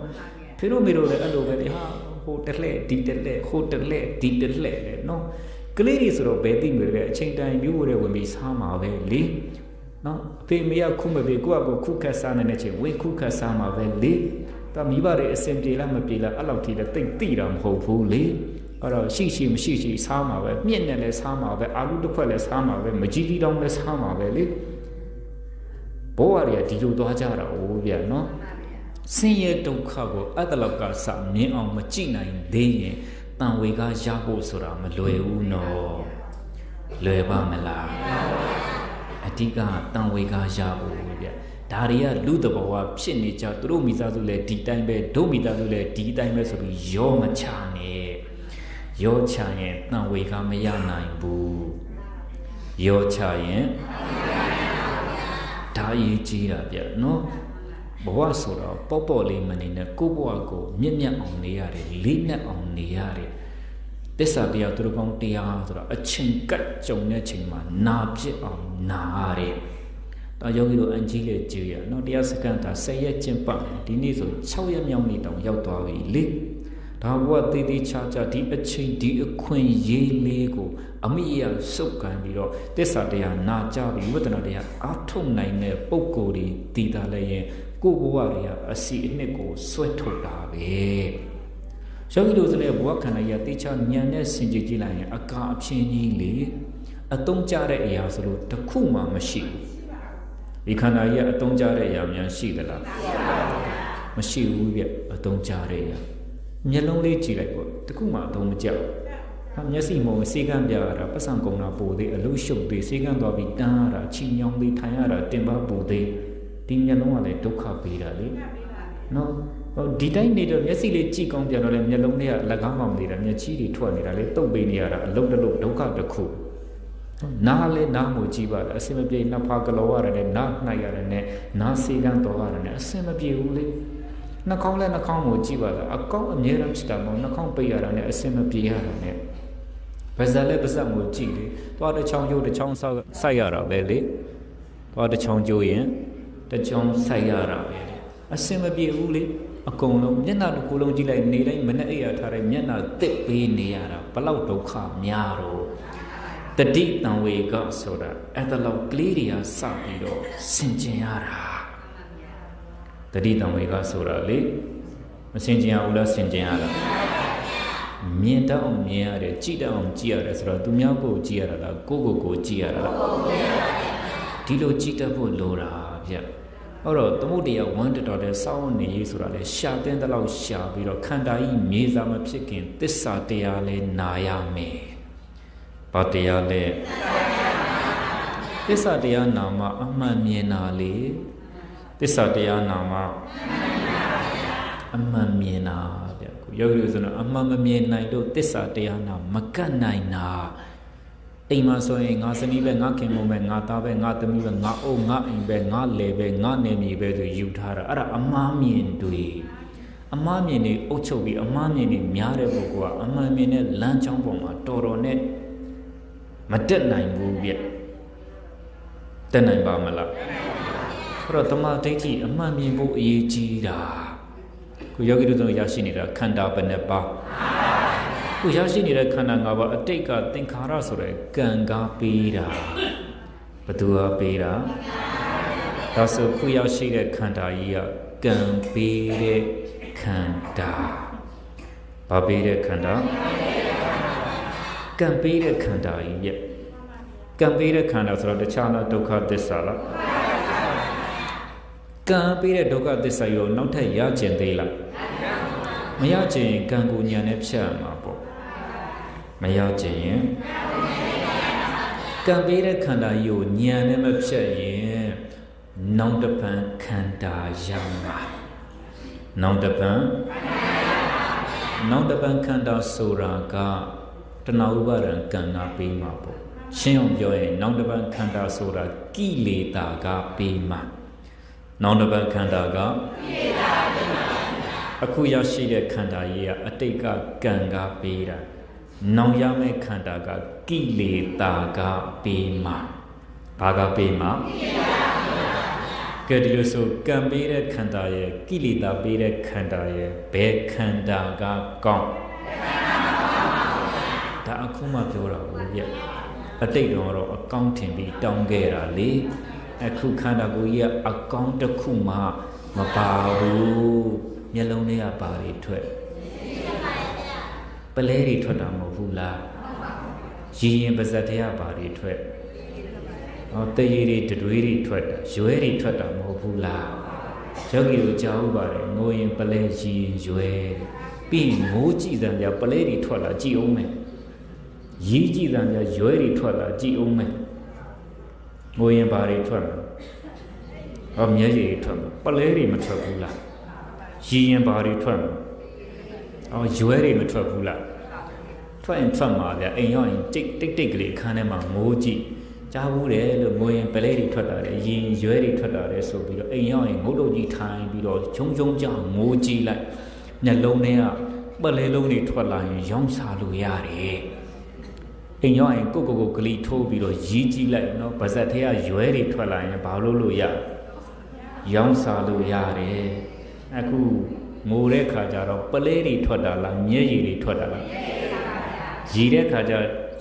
ဖေတို့မေတို့လည်းအဲ့လိုပဲဟာဟိုတက်လှဲ့ဒီတက်လှဲ့ဟိုတက်လှဲ့ဒီတက်လှဲ့လေနော်ကလေးတွေဆိုတော့ဘယ်သိမလဲအချိန်တိုင်းမျိုးတွေဝင်ပြီးစားမှာပဲလေနော်အဖေမေကခုမပေးကိုယ့်အကိုခုခတ်စားနေတဲ့ချိန်ဝင်ခုခတ်စားမှာပဲလေ တာမိဘတွေအစင်ပြေလားမပြေလားအဲ့လောက်ထိလည်းတိတာမဟုတ်ဘူးလေအဲ့တော့ရှိမရှိစားမှာပဲမြင့်နဲ့လည်းစားမှာပဲအာလူတစ်ခွက်လည်းစားမှာပဲမကြီးကြီးတောင်းလည်းစားမှာပဲလေဘဝတွေကဒီလိုသွားကြတာ哦ဗျာနော်ဆင်းရဲဒုက္ခကိုအဲ့တလောက်ကစမြင်အောင်မကြည့်နိုင်သေးရင်တန်ဝေကရဖို့ဆိုတာမလွယ်ဘူးနော်လွယ်ပါမလားအဓိကတန်ဝေကရဖို့ဗျာဒါတွေကလူတဘောကဖြစ်နေကြသူတို့မိသားစုလည်းဒီတိုင်းပဲတို့မိသားစုလည်းဒီတိုင်းပဲဆိုပြီးရောမချနဲ့ရောချရင်တန်ဝေကမရနိုင်ဘူးရောချရင်ဒါရေးကြီးတာဗျနော်ဘဝဆိုတော့ပေါ့လေးမနေနဲ့ကိုယ့်ဘဝကိုမြင့်မြတ်အောင်နေရတယ်လေးနက်အောင်နေရတယ်သစ္စာတရားသူတို့ကောင်းတရားဆိုတော့အချိန်ကတ်ကြုံတဲ့ချိန်မှာနာပြစ်အောင်နာရတယ်ဒါယောဂီတို့အန်ကြီးလေးကြည်ရနော်တရားစကန်တာ10ရက်ကျင့်ပတ်ဒီနေ့ဆို6ရက်မြောက်နေ့တောင်ရောက်သွားပြီလေဒါဘဝသေးသေးချာချာဒီအချိန်ဒီအခွင့်ရေးလေးကိုအမိရစုပ်ကန်ပြီးတော့သစ္စာတရားနာကြပြီးဝိပဿနာတရားအားထုတ်နိုင်တဲ့ပုံကိုယ်တွေတည်တာလည်းရင်ကိုယ့်ဘဝတွေကအစီအနှစ်ကိုဆွဲထုတ်တာပဲယောဂီတို့ဆိုလည်းဘဝခန္ဓာကြီးတေချာဉာဏ်နဲ့ဆင်ခြင်ကြည့်လိုက်ရင်အကာအဖြစ်ကြီးလေအတုံးကြတဲ့အရာဆိုလို့တစ်ခုမှမရှိဘူးဒီခန္ဓာကြီးကအတုံးကြတဲ့အရာများရှိသလားမရှိဘူးဗျအတုံးကြတဲ့အရာမျက်လုံးလေးကြည့်လိုက်ပေါ့တစ်ခုမှအတုံးမကြောက်မျက်စိမုံစေကန်းပြရတာပတ်စံကုန်တာပိုသေးအလို့ရှုပ်သေးစေကန်းသွားပြီးတန်းရတာချီညောင်းသေးထိုင်ရတာတင်ပါပိုသေးဒီမျက်လုံးကလည်းဒုက္ခပေးတာလေနော်ဒီတိုင်းနေတော့မျက်စိလေးကြည့်ကောင်းပြန်တော့လေမျက်လုံးလေးကအလကားမှမနေတာမျက်ချီးတွေထွက်နေတာလေတုပ်ပေးနေရတာအလုံးတစ်လုံးဒုက္ခတစ်ခုနားလဲနားမှုကြည့်ပါလားအစင်မပြေနှဖာကလောရတယ်နဲ့နားနှိုက်ရတယ်နဲ့နားစေကန်းတော်ရတယ်နဲ့အစင်မပြေဘူးလေနှာခေါင်းလဲနှာခေါင်းကိုကြည့်ပါလားအကောင်းအမြဲတမ်းဖြစ်တာမဟုတ်နှာခေါင်းပိတ်ရတာနဲ့အစင်မပြေရတာနဲ့ပါဇက်လဲပါဇက်ကိုကြည့်လေသွားတစ်ချောင်းကျိုးတစ်ချောင်းဆိုက်ရတာပဲလေသွားတစ်ချောင်းကျိုးရင်တစ်ချောင်းဆိုက်ရတာပဲလေအစင်မပြေဘူးလေအကုန်လုံးမျက်နှာတစ်ခုလုံးကြည့်လိုက်နေတိုင်းမနဲ့အိပ်ရထားတိုင်းမျက်နှာတစ်ပေးနေရတာဘလောက်ဒုက္ခများတော့တတိတံဝေကဆိုတာအဲ့ဒါလောက်ကလေးတွေကစပြီးတော့ဆင်ကျင်ရတာတတိတံဝေကဆိုတာလေမဆင်ကျင်ရဘူးလားဆင်ကျင်ရတာမြင်တတ်အောင်မြင်ရတယ်ကြည့်တတ်အောင်ကြည့်ရတယ်ဆိုတော့သူများကိုကြည့်ရတာလားကိုကြည့်ရတာလားဒီလိုကြည့်တတ်ဖို့လိုတာဗျအဲ့တော့သမုဒ္ဒရာဝန္တတော်တဲ့စောင်းနေရေးဆိုတာလေရှာတဲ့တလောက်ရှာပြီးတော့ခန္ဓာကြီးမြေစာမဖြစ်ခင်သစ္စာတရားလဲနာရမယ်။ဘာတရားလဲသစ္စာတရားနာမအမှန်မြင်တာလေသစ္စာတရားနာမအမှန်မြင်တာဗျ။ယောဂီတို့ဆိုတော့အမှန်မမြင်နိုင်တော့သစ္စာတရားနာမကတ်နိုင်တာအိမ်မှာဆိုရင်ငါစနီးပဲငါခင်မုံပဲငါသားပဲငါသမီးပဲငါအုပ်ငါအိမ်ပဲငါလေပဲငါနေမြေပဲဆိုယူထားတာအဲ့ဒါအမှားမြင်တွေအမှားမြင်တွေအုပ်ချုပ်ပြီးအမှားမြင်တွေများတဲ့ပုဂ္ဂိုလ်ကအမှန်မြင်တဲ့လမ်းကြောင်းပေါ်မှာတော်နဲ့မတက်နိုင်ဘူးဗျတက်နိုင်ပါမလားအဲ့တော့တမဒိဋ္ဌိအမှန်မြင်ဖို့အရေးကြီးတာကိုယောဂီတို့ရရှိနေတာခန္ဓာဘယ်နှပါကိုရရှိနေတဲ့ခန္ဓာ၅ပါးအတိတ်ကသင်္ခါရဆိုတဲ့ကံကားပေးတာဘသူကပေးတာဒါဆိုခုရရှိတဲ့ခန္ဓာကြီးကကံပေးတဲ့ခန္ဓာဘာပေးတဲ့ခန္ဓာကံပေးတဲ့ခန္ဓာကြီးရဲ့ကံပေးတဲ့ခန္ဓာဆိုတော့တခြားလားဒုက္ခသစ္စာလားကံပေးတဲ့ဒုက္ခသစ္စာရောနောက်ထပ်ရကျင်သေးလားမရကျင်ကံကိုညာနဲ့ဖြတ်မှာပေါ့မရကျင်ရင်ကံပေးတဲ့ခန္ဓာကြီးကိုဉာဏ်နဲ့မဖြတ်ရင်နောင်တပံခန္ဓာရမှာနောင်တပံခန္ဓာဆိုတာကတဏှာဥပါဒံကံကပေးမှာပေါ့ရှင်းအောင်ပြောရင်နောင်တပံခန္ဓာဆိုတာကိလေသာကပေးမှာနောင်တပံခန္ဓာကကိလေသာပေးမှာအခုရရှိတဲ့ခန္ဓာကြီးကအတိတ်ကကံကပေးတာနောင်ရမယ့်ခန္ဓာကကိလေသာကပေးမှာဘာကပေးမှာကဲဒီလိုဆိုကံပေးတဲ့ခန္ဓာရဲ့ကိလေသာပေးတဲ့ခန္ဓာရဲ့ဘယ်ခန္ဓာကကောင်းဒါအခုမှပြောတာဘူးဗျအတိတ်တော့အကောင်းထင်ပြီးတောင်းခဲ့တာလေအခုခန္ဓာကိုယ်ကြီးကအကောင်းတစ်ခုမှမပါဘူး မျက်လုံးထဲကဘာတွေထွက်ပလဲတွေထွက်တာမဟုတ်ဘူးလားရည်ရင်ပါဇက်ထဲကဘာတွေထွက်တရေတွေတတွေးတွေထွက်တာရွဲတွေထွက်တာမဟုတ်ဘူးလားယောဂီတို့ကြားဥပါတယ်ငိုရင်ပလဲရည်ရင်ရွဲပြီးရင်ငိုးကြည့်တယ်ဗျာပလဲတွေထွက်လာကြည့်အောင်မယ်ရည်ကြည့်တယ်ဗျာရွဲတွေထွက်လာကြည့်အောင်မယ်ငိုရင်ဘာတွေထွက်မှာမျက်ရည်တွေထွက်မှာပလဲတွေမထွက်ဘူးလားရည်ရင်ဘာတွေထွက်မှာရွဲတွေမထွက်ဘူးလားထွက်ရင်ထွက်မှာဗျာအိမ်ရောက်ရင်တိတ်ကလေးအခန်းထဲမှာငိုးကြည့်ကြားဘူးတယ်လို့ငိုရင်ပလဲတွေထွက်တာလေရင်ရွဲတွေထွက်တာလေဆိုပြီးတော့အိမ်ရောက်ရင်ငုတ်တုတ်ကြီးထိုင်ပြီးတော့ဂျုံကြောင်ငိုးကြည့်လိုက်မျက်လုံးထဲကပလဲလုံးတွေထွက်လာရင်ရောင်းစားလို့ရတယ်အိမ်ရောက်ရင်ကိုကလေးထိုးပြီးတော့ရီးကြည့်လိုက်နော်ဗဇက်ထဲကရွဲတွေထွက်လာရင်ဘာလို့ရရောင်းစားလို့ရတယ်အခုငိုတဲ့ခါကျတော့ပလဲတွေထွက်တာလားမျက်ရည်တွေထွက်တာလားရီးတဲ့ခါကျ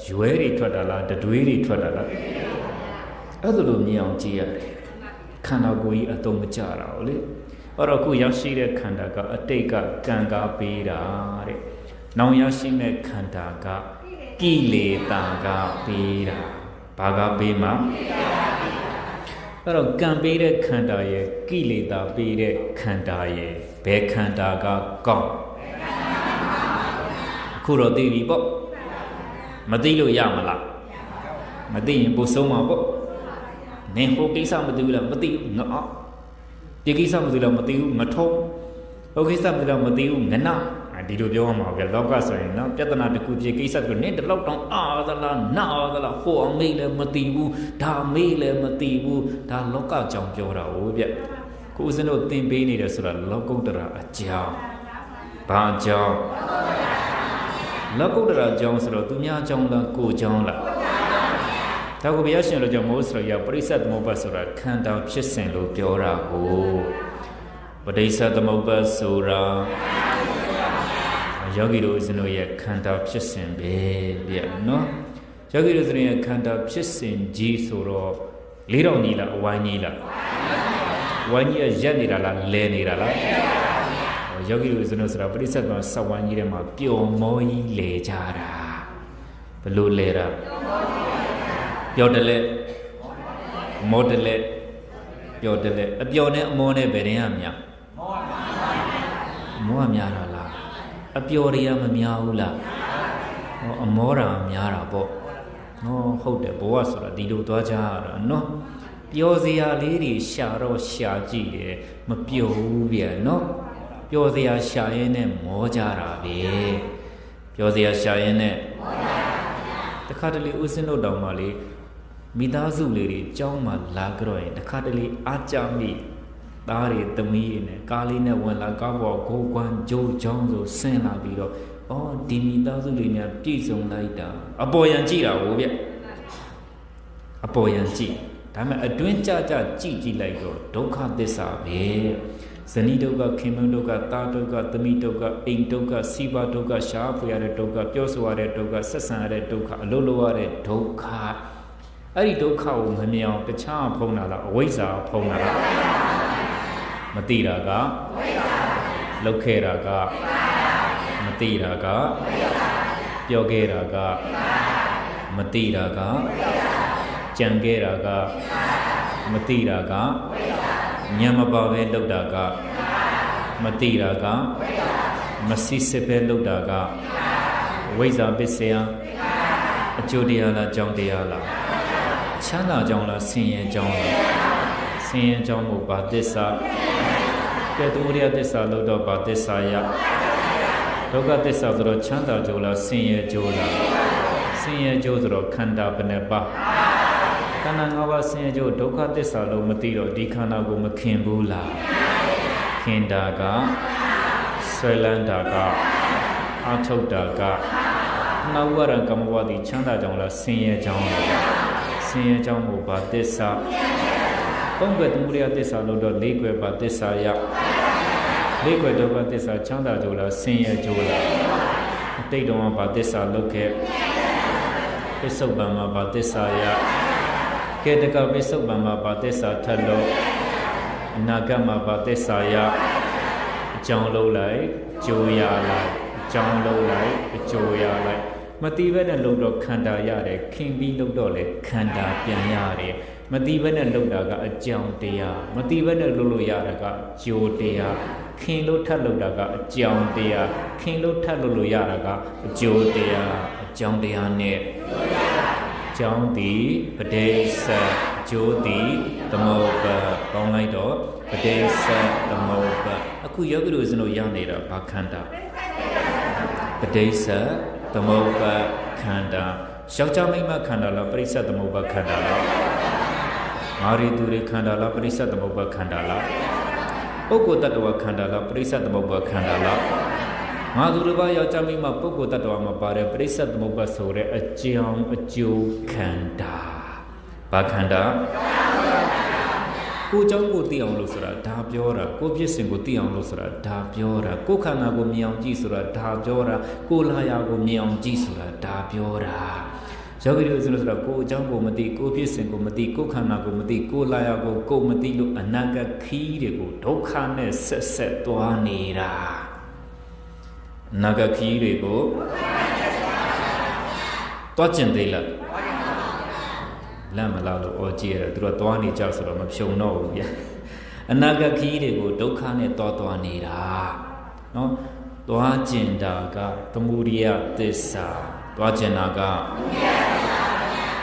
ရွဲတွေထွက်တာလားတတွေးတွေထွက်တာလားအဲ့ဒါလိုမြင်အောင်ကြည့်ရတယ်ခန္ဓာကိုယ်ကြီးအတုံးမကြတာဟုတ်လေအဲ့တော့ခုရောက်ရှိတဲ့ခန္ဓာကအတိတ်ကကံကားပေးတာတဲ့နောင်ရောက်ရှိမဲ့ခန္ဓာကကိလေသာကပေးတာဘာကပေးမှာအဲ့တော့ကံပေးတဲ့ခန္ဓာရဲ့ကိလေသာပေးတဲ့ခန္ဓာရဲ့ဘယ်ခန္ဓာကကောင်းအခုတော့သိပြီပေါ့မသိလို့ရမလားမသိရင်ပို့ဆုံးမှာပေါ့နင်ဟိုကိစ္စမသိဘူးလားမသိဘူးငါဒီကိစ္စမသိလို့မသိဘူးငထုံးဟိုကိစ္စမသိလို့မသိဘူးငနဒီလိုပြောရမှာဗျလောကဆိုရင်နော်ပြဿနာတစ်ခုဖြစ်ကိစ္စတစ်ခုနင်တလောက်တောင်အာသလားနာသလားဟိုအောင်မေးလည်းမသိဘူးဒါမေးလည်းမသိဘူးဒါလောကကြောင့်ပြောတာဟုတ်ဗျကိုဦးဇင်းတို့သင်ပေးနေတယ်ဆိုတာလောကုတ္တရာအကြောင်းဘာအကြောင်းလောကုတ္တရာအကြောင်းဆိုတော့သူများအကြောင်းလားကိုယ်အကြောင်းလားဒါကိုဘုရားရှင်တို့ကြောင့်မိုးဆိုရပရိစ္ဆေသမုပ္ပါဆိုတာခန္ဓာဖြစ်စဉ်လို့ပြောတာကိုပရိစ္ဆေသမုပ္ပါဆိုတာယောဂီတို့ဦးဇင်းတို့ရဲ့ခန္ဓာဖြစ်စဉ်ပဲဗျနော်ယောဂီတို့ဦးဇင်းရဲ့ခန္ဓာဖြစ်စဉ်ကြီးဆိုတော့လေးတော်ကြီးလားအဝိုင်းကြီးလားဝိုင်းကြီးရက်နေတာလားလဲနေတာလားယောဂီတို့ဦးဇင်းတို့ဆိုတာပရိစ္ဆေသမစဝိုင်းကြီးထဲမှာပျော်မောကြီးလဲကြတာဘလို့လဲတာပျော်တယ်လေမောတယ်လေပျော်တယ်လေအပျော်နဲ့အမောနဲ့ဘယ်ရင်ကများမောကများတာလားအပျော်တွေကမများဘူးလားအမောတာများတာပေါ့ဟုတ်တယ်ဘဝဆိုတာဒီလိုသွားကြရတာနော်ပျော်စရာလေးတွေရှာတော့ရှာကြည့်တယ်မပျော်ဘူးဗျနော်ပျော်စရာရှာရင်းနဲ့မောကြတာပဲပျော်စရာရှာရင်းနဲ့တခါတလေဦးစင်းတို့တောင်မှလေမိသားစုလေးတွေကြောင်းမှလာကြတော့ရင်တခါတလေအားကြမိသားတွေသမီးတွေနဲ့ကားလေးနဲ့ဝင်လာကားပေါ်ကိုကွမ်းကြိုးချောင်းဆိုဆင်းလာပြီးတော့ဒီမိသားစုလေးများပြည့်စုံလိုက်တာအပေါ်ယံကြည့်တာဟုတ်ဗျအပေါ်ယံကြည့်ဒါပေမဲ့အတွင်းကြကြည့်လိုက်တော့ဒုက္ခသစ္စာပဲဇနီးဒုက္ခခင်မုန်းဒုက္ခတာဒုက္ခသမီးဒုက္ခအိမ်ဒုက္ခစီးပွားဒုက္ခရှားဖွေရတဲ့ဒုက္ခပြောဆိုရတဲ့ဒုက္ခဆက်ဆံရတဲ့ဒုက္ခအလုပ်လုပ်ရတဲ့ဒုက္ခအဲ့ဒီဒုက္ခကိုမမြင်အောင်တခြားဖုံးတာလားအဝိဇ္ဇာဖုံးတာလားမသိတာကလောက်ခဲ့တာကမသိတာကပြောခဲ့တာကမသိတာကကြံခဲ့တာကမသိတာကညံမပါပဲလောက်တာကမသိတာကမစစ်စစ်ပဲလောက်တာကဝိဇ္ဇာပစ္စယအကျိုးတရားလားကြောင်းတရားလားချမ်းသာကြောင်းလားဆင်းရဲကြောင်းလားဆင်းရဲကြောင်းကိုဘာသစ္စာကဲသူရိယသစ္စာလို့တော့ဘာသစ္စာရဒုက္ခသစ္စာဆိုတော့ချမ်းသာကြိုးလားဆင်းရဲကြိုးလားဆင်းရဲကြိုးဆိုတော့ခန္ဓာဘယ်နှပါခန္ဓာ၅ပါးဆင်းရဲကြိုးဒုက္ခသစ္စာလို့မသိတော့ဒီခန္ဓာကိုမခင်ဘူးလားခင်တာကဆွဲလန်းတာကအထုတ်တာကနာဝရကမ္မဝတိချမ်းသာကြောင်းလားဆင်းရဲကြောင်းလားဆင်းရဲကြောင်းကိုဘာသစ္စာသုံးွယ်သမုဒယသစ္စာလို့တော့၄ွယ်ဘာသစ္စာရ၄ွယ်ဒုက္ခသစ္စာချမ်းသာကြိုးလားဆင်းရဲကြိုးလားအတိတ်တုန်းကဘာသစ္စာလုပ်ခဲ့ပစ္စုပန်မှာဘာသစ္စာရကဲတကပစ္စုပန်မှာဘာသစ္စာထက်လို့အနာဂတ်မှာဘာသစ္စာရအချ ကြောင်းလုံးလိုက်ကြိုးရလိုက်ကြောင်းလုံးလိုက်ကြိုးရလိုက်မတိဘဲနဲ့လုံတော့ခန္ဓာရတယ်ခင်ပြီးလုံတော့လေခန္ဓာပြန်ရတယ်မတိဘဲနဲ့လုံတာကအကြောင်းတရားမတိဘဲနဲ့လုံလို့ရတာကကြိုးတရားခင်လို့ထပ်လုံတာကအကြောင်းတရားခင်လို့ထပ်လုံလို့ရတာကအကျိုးတရားအကြောင်းတရားနဲ့ကြောင်းသည်ပဋိစ္စအကျိုးသည်သမုပ္ပါပေါင်းလိုက်တော့ပဋိစ္စသမုပ္ပါအခုယောဂီတို့စလို့ရနေတာဘာခန္ဓာပဋိစ္စသမုပ္ပါခန္ဓာယောက်ျားမိန်းမခန္ဓာလားပဋိစ္စသမုပ္ပါခန္ဓာလားငါရီသူတွေခန္ဓာလားပဋိစ္စသမုပ္ပါခန္ဓာလားပုဂ္ဂိုလ်တ attva ခန္ဓာလားပဋိစ္စသမုပ္ပါခန္ဓာလားငါသူတစ်ပါးယောက်ျားမိန်းမပုဂ္ဂိုလ်တ attva မှာပါတဲ့ပဋိစ္စသမုပ္ပါဆိုတဲ့အကြောင်းအကျိုးခန္ဓာဘာခန္ဓာကိုเจ้าကိုသိအောင်လို့ဆိုတာဒါပြောတာကိုပြစ်စင်ကိုသိအောင်လို့ဆိုတာဒါပြောတာကိုခန္ဓာကိုမြင်အောင်ကြည့်ဆိုတာဒါပြောတာကိုလာယာကိုမြင်အောင်ကြည့်ဆိုတာဒါပြောတာယောဂီတို့ဆိုတာကိုအကြောင်းကိုမသိကိုပြစ်စင်ကိုမသိကိုခန္ဓာကိုမသိကိုလာယာကိုမသိလို့အနာဂတ်ခီးတွေကိုဒုက္ခနဲ့ဆက်ဆက်သွားနေတာအနာဂတ်ခီးတွေကိုတွားကျင်သေးလားလမ်းမလာလို့အော်ကြည့်ရတယ်သူတို့သွားနေကြဆိုတော့မဖြုံတော့ဘူးဗျအနာဂတ်ခီးတွေကိုဒုက္ခနဲ့သွားနေတာနော်သွားကျင်တာကသမုဒိယသစ္စာသွားကျင်တာက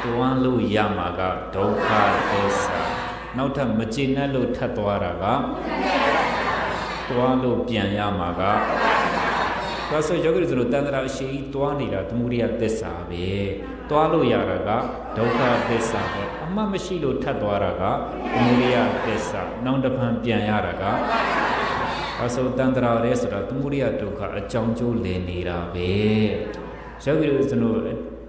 သွားလို့ရမှာကဒုက္ခသစ္စာနောက်ထပ်မကျင်နဲ့လို့ထပ်သွားတာကသွားလို့ပြန်ရမှာကဒါဆိုယောဂီတို့ဆိုလို့တန်ត្រာအရှိကြီးသွားနေတာသမုဒိယသစ္စာပဲသွားလို့ရတာကဒုက္ခသစ္စာပဲအမှတ်မရှိလို့ထပ်သွားတာကသမုဒိယသစ္စာနောက်တစ်ဖန်ပြန်ရတာကဒါဆိုတန်ត្រာရဲဆိုတာသမုဒိယဒုက္ခအကြောင်းကျိုးလည်နေတာပဲယောဂီတို့ဆိုလို့